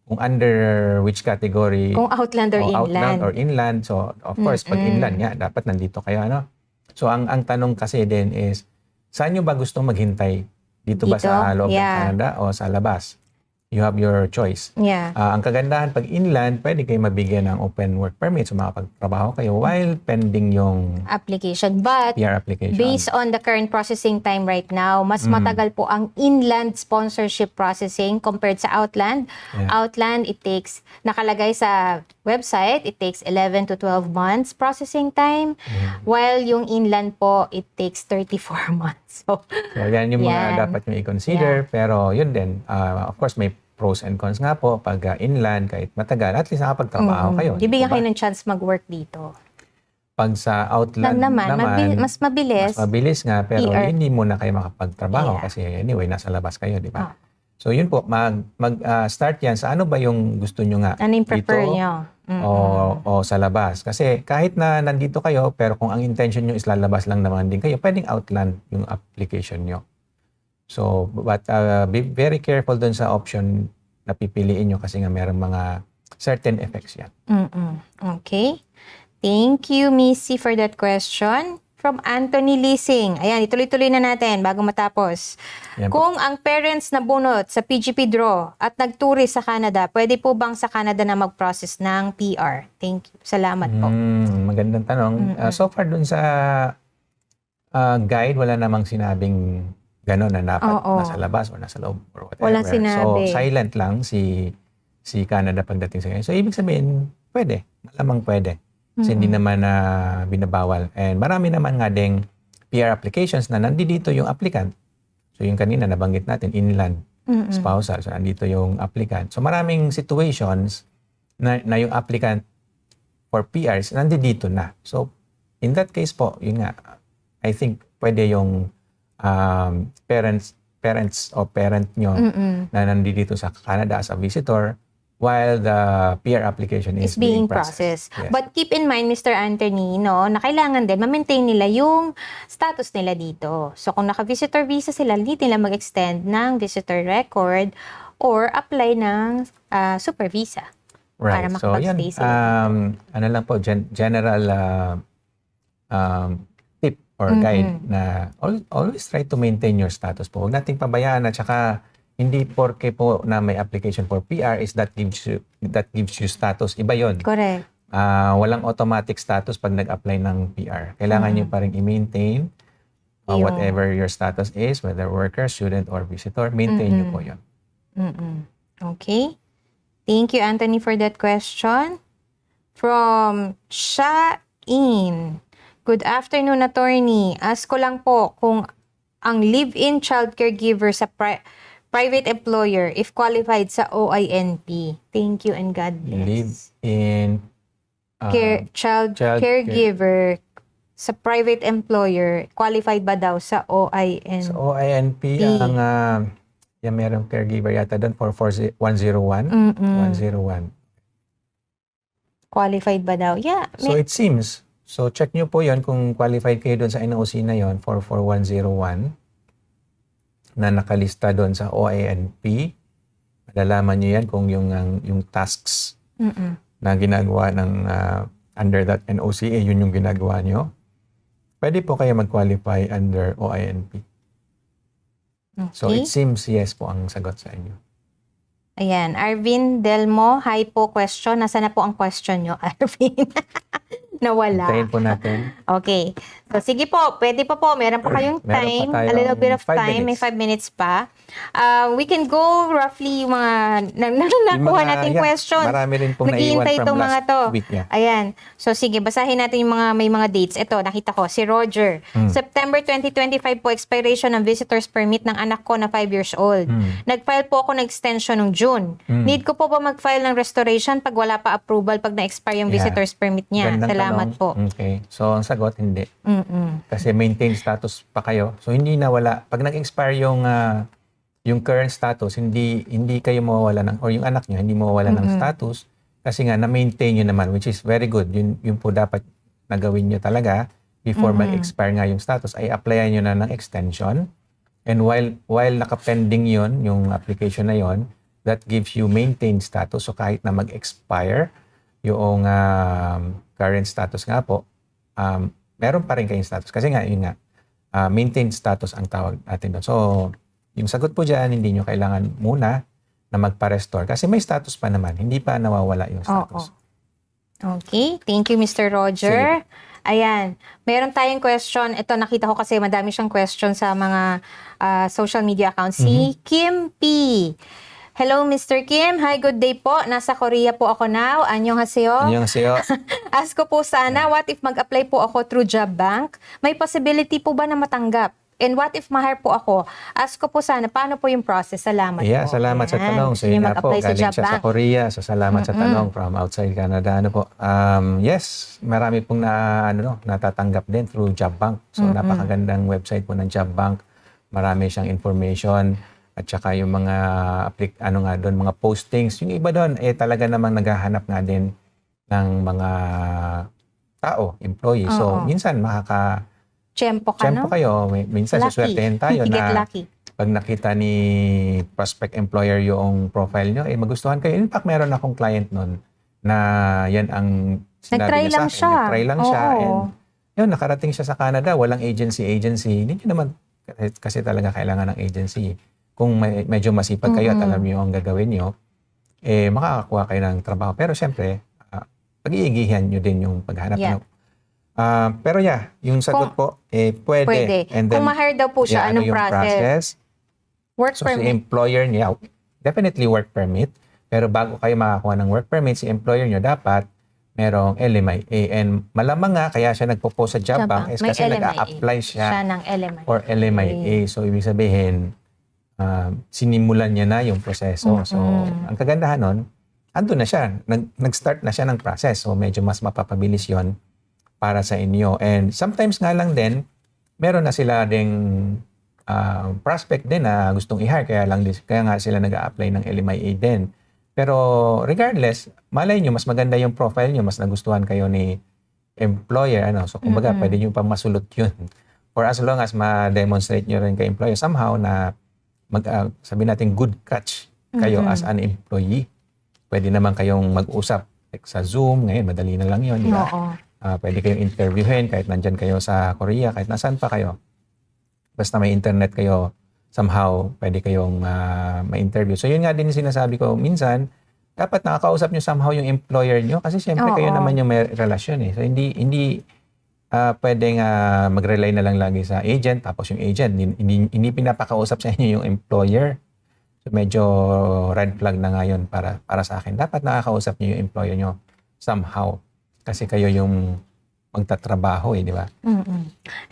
kung under which category. Kung outland or inland. Outland or inland. So, of course, pag inland nga, dapat nandito kayo, So, ang tanong kasi din is, saan nyo ba gustong maghintay? Dito ba sa loob ng Canada o sa labas? You have your choice. Yeah. Ang kagandahan, pag inland, pwede kayo mabigyan ng open work permit. So, makapagtrabaho kayo while pending yung application. But, PR application. based on the current processing time right now, mas matagal po ang inland sponsorship processing compared sa outland. Yeah. Outland, it takes, nakalagay sa website, it takes 11 to 12 months processing time. While yung inland po, it takes 34 months. So yan yung mga dapat nyo i-consider. Pero yun din, of course, may pros and cons nga po. Pag inland, kahit matagal, at least nakapagtrabaho kayo. Bibigyan kayo ng chance mag-work dito. Pag sa outland naman mas mabilis. Mas mabilis nga, pero PR. hindi muna kayo makapagtrabaho kasi anyway, nasa labas kayo, di ba? So yun po, mag-start yan sa ano ba yung gusto nyo nga? Ano yung prefer dito, nyo? o sa labas. Kasi kahit na nandito kayo, pero kung ang intention nyo is lalabas lang naman din kayo, pwedeng outland yung application nyo. So, but be very careful dun sa option na pipiliin nyo kasi nga merong mga certain effects yan. Okay. Thank you, Missy, for that question. From Anthony Lising. Ayan, ituloy-tuloy na natin bago matapos. Yan po. Kung ang parents na bunot sa PGP draw at nagtourist sa Canada, pwede po bang sa Canada na mag-process ng PR? Thank you. Salamat po. Magandang tanong. So far dun sa guide, wala namang sinabing gano'n na dapat nasa labas o nasa loob or whatever. Walang sinabi. So silent lang si Canada pagdating sa ganyan. So ibig sabihin, pwede. Malamang pwede. Kasi hindi naman binabawal. And marami naman nga ding PR applications na nandito yung applicant. So yung kanina nabanggit natin, inland, spousal. So nandito yung applicant. So maraming situations na yung applicant for PRs nandito na. So in that case po, yun nga, I think pwede yung parents o parent nyo na nandito sa Canada as a visitor while the PR application is being processed. Yes. But keep in mind, Mr. Anthony, no, na kailangan din ma-maintain nila yung status nila dito. So kung naka-visitor visa sila, hindi nila mag-extend ng visitor record or apply ng super visa. Right. Para so yan, makapag-stay sila. ano lang po, general tip or guide na always try to maintain your status po. Huwag nating pabayaan at saka hindi porke po na may application for PR is that gives you status. Iba yon. Correct. Walang automatic status pag nag-apply ng PR. Kailangan nyo pa rin i-maintain whatever your status is, whether worker, student, or visitor. Maintain nyo po yun. Okay. Thank you, Anthony, for that question. From Shain. Good afternoon, attorney. Ask ko lang po kung ang live-in child caregiver sa private employer if qualified sa OINP. Thank you and God bless. Live-in child caregiver sa private employer, qualified ba daw sa OINP? Sa OINP, ang merong caregiver yata doon for 101. 101. Qualified ba daw? Yeah. So it seems, so check nyo po yon kung qualified kayo doon sa NOC na yon for 4101 na nakalista doon sa OINP. Malalaman nyo yan kung yung tasks na ginagawa ng under that NOCA, yun yung ginagawa nyo. Pwede po kayo mag-qualify under OINP. Okay. So it seems yes po ang sagot sa inyo. Ayan, Arvin Delmo, hi po question. Nasaan na po ang question nyo, Arvin? Nawala. Hintayin po natin. Okay. So, sige po, pwede pa po. Meron pa kayong Meron pa time. tayong A little bit of 5 time. May minutes. 5 minutes pa. We can go roughly yung mga nakuha nating question. Marami rin pong naiwan Naghihintay from itong mga last to. week. Yeah. Ayan. So, sige, basahin natin yung may mga dates. Ito, nakita ko. Si Roger. September 2025 po, expiration ng visitor's permit ng anak ko na 5 years old. Nag-file po ako ng extension ng June. Need ko po ba mag-file ng restoration pag wala pa approval pag na-expire yung visitor's permit niya? Gandang Salamat tanong. po. Okay. So, ang sagot, hindi. Kasi maintain status pa kayo. So, hindi nawala. Pag nag-expire yung current status, hindi kayo mawawala ng, or yung anak nyo, hindi mawawala ng status kasi nga, na-maintain nyo naman, which is very good. Yun po dapat nagawin nyo talaga before mag-expire nga yung status, ay applyan nyo na ng extension. And while nakapending yun, yung application na yun, that gives you maintained status. So, kahit na mag-expire yung current status nga po, meron pa rin kayong status. Kasi nga, yun nga, maintained status ang tawag natin doon. So, yung sagot po dyan, hindi nyo kailangan muna na magpa-restore. Kasi may status pa naman. Hindi pa nawawala yung status. Okay. Thank you, Mr. Roger. Ayan. Meron tayong question. Ito, nakita ko kasi madami siyang question sa mga social media accounts. Si Kim P. Hello, Mr. Kim. Hi, good day po. Nasa Korea po ako now. Annyeonghaseyo. Annyeonghaseyo. Ask ko po sana, what if mag-apply po ako through Job Bank? May possibility po ba na matanggap? And what if ma-hire po ako? Ask ko po sana, paano po yung process? Salamat Yeah, po. salamat sa Ayan. tanong. So, yun nga po, Mag-apply sa galing Job siya sa Bank. Korea. So, salamat sa tanong from outside Canada. Ano po? Yes, marami pong natatanggap din through Job Bank. So, napakagandang website po ng Job Bank. Marami siyang information at saka yung mga mga postings. Yung iba doon, talaga namang naghahanap nga din ng mga tao, employee. So, minsan Tiyempo ka, no? kayo. Minsan, Lucky. suswertehin tayo You get na lucky. pag nakita ni prospect employer yung profile nyo, magustuhan kayo. In fact, meron akong client nun na yan ang Nag-try sinabi niya sa lang akin. siya. Nag-try lang siya. Oo. And yun, nakarating siya sa Canada. Walang agency. Hindi nyo naman, kasi talaga kailangan ng agency. Kung medyo masipag kayo at alam nyo ang gagawin nyo, makakakuha kayo ng trabaho. Pero syempre, pag-iigihan nyo din yung paghanap nyo. Pero yung sagot po, pwede. And then, kung ma-hire daw po siya, ano anong yung process? Work So, si permit. employer niya, definitely work permit. Pero bago kayo makakuha ng work permit, si employer niyo dapat merong LMIA. And malamang nga, kaya siya nagpo-post sa Job Bank is May kasi LMIA. nag-a-apply siya ng LMIA. for LMIA. So, ibig sabihin, sinimulan niya na yung proseso. So, ang kagandahan nun, andun na siya. Nag-start na siya ng process. So, medyo mas mapapabilis yon para sa inyo. And sometimes nga lang din, meron na sila ding prospect din na gustong i-hire. Kaya nga sila nag-a-apply ng LMIA din. Pero regardless, malay nyo, mas maganda yung profile nyo, mas nagustuhan kayo ni employer. So, kumbaga, pwede nyo pa masulot yun. For as long as ma-demonstrate nyo rin kay employer somehow na sabi natin good catch kayo as an employee. Pwede naman kayong mag-usap sa Zoom. Ngayon, madali na lang yun, di ba? Pwede kayong interviewin kahit nandyan kayo sa Korea, kahit nasaan pa kayo. Basta may internet kayo, somehow, pwede kayong ma-interview. So, yun nga din yung sinasabi ko. Minsan, dapat nakakausap nyo somehow yung employer nyo kasi syempre kayo naman yung may relasyon eh. So, hindi pwedeng mag-rely na lang lagi sa agent, tapos yung agent, hindi pinapakausap sa inyo yung employer. So, medyo red flag na nga yun para sa akin. Dapat nakakausap nyo yung employer nyo somehow. Kasi kayo yung magtatrabaho di ba?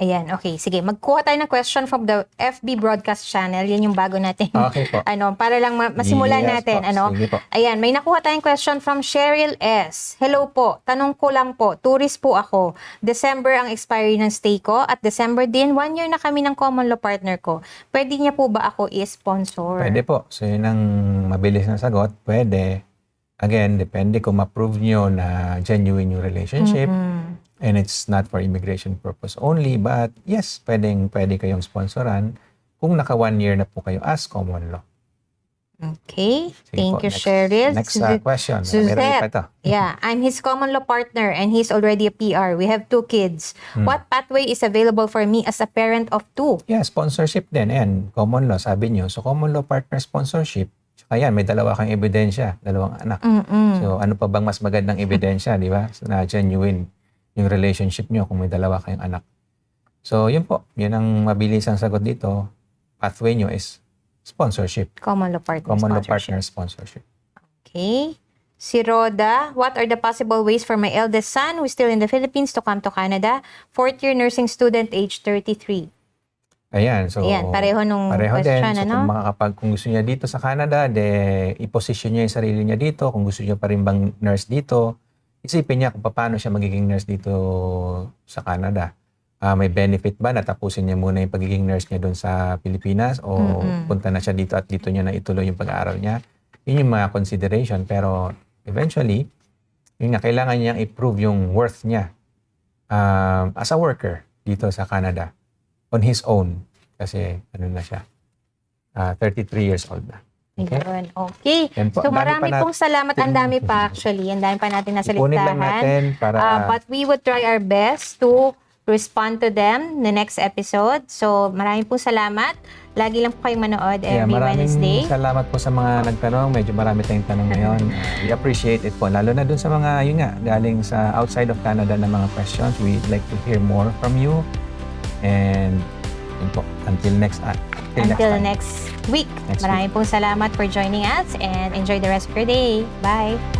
Ayan, okay. Sige, magkuha tayo ng question from the FB Broadcast Channel. Yan yung bago natin. Okay po. Para lang masimulan Yes natin. po. Sige po. Ayan, may nakuha tayong question from Cheryl S. Hello po, tanong ko lang po, tourist po ako. December ang expiry ng stay ko at December din, 1 year na kami ng common law partner ko. Pwede niya po ba ako i-sponsor? Pwede po. So, yun ang mabilis na sagot. Pwede. Again, depende kung ma-prove nyo na genuine yung relationship. And it's not for immigration purpose only. But yes, pwede kayong sponsoran kung naka 1 year na po kayo as common law. Okay. Sige Thank po. you, Cheryl. Next question. Suzette. Meron pa ito. Yeah, I'm his common law partner and he's already a PR. We have 2 kids. What pathway is available for me as a parent of 2? Yeah, sponsorship din. Ayan, common law, sabi nyo. So, common law partner sponsorship. Ayan, may 2 kang ebidensya, 2 anak. So, ano pa bang mas magandang ebidensya, di ba? Na genuine yung relationship nyo kung may 2 kayong anak. So, yun po. Yun ang mabilis ang sagot dito. Pathway nyo is sponsorship. Common law partner Common law sponsorship. partner sponsorship. Okay. Si Roda, what are the possible ways for my eldest son who is still in the Philippines to come to Canada? Fourth-year nursing student, age 33. Ayan. So, Ayan, pareho nung pareho question, din. So, ano? kung gusto niya dito sa Canada, i-position niya yung sarili niya dito. Kung gusto niya pa rin bang nurse dito, isipin niya kung paano siya magiging nurse dito sa Canada. May benefit ba na tapusin niya muna yung pagiging nurse niya doon sa Pilipinas o punta na siya dito at dito niya na ituloy yung pag-aaral niya? Yun yung mga consideration. Pero eventually, yun nga, kailangan niyang i-prove yung worth niya as a worker dito sa Canada on his own. Kasi ano na siya, 33 years old na. Okay? Ayun. Okay. Yan po. So Ang dami marami pa pong salamat. Ang dami pa actually. Ang dami pa natin nasa Ipunin lang listahan. natin para... But we would try our best to respond to them the next episode. So maraming pong salamat. Lagi lang po kayong manood every Wednesday. Maraming salamat po sa mga nagtanong. Medyo marami tayong tanong ngayon. We appreciate it po. Lalo na dun sa mga, yun nga, galing sa outside of Canada na mga questions. We'd like to hear more from you. And yun po, until next time. Until next week. Next Maraming pong salamat for joining us and enjoy the rest of your day. Bye!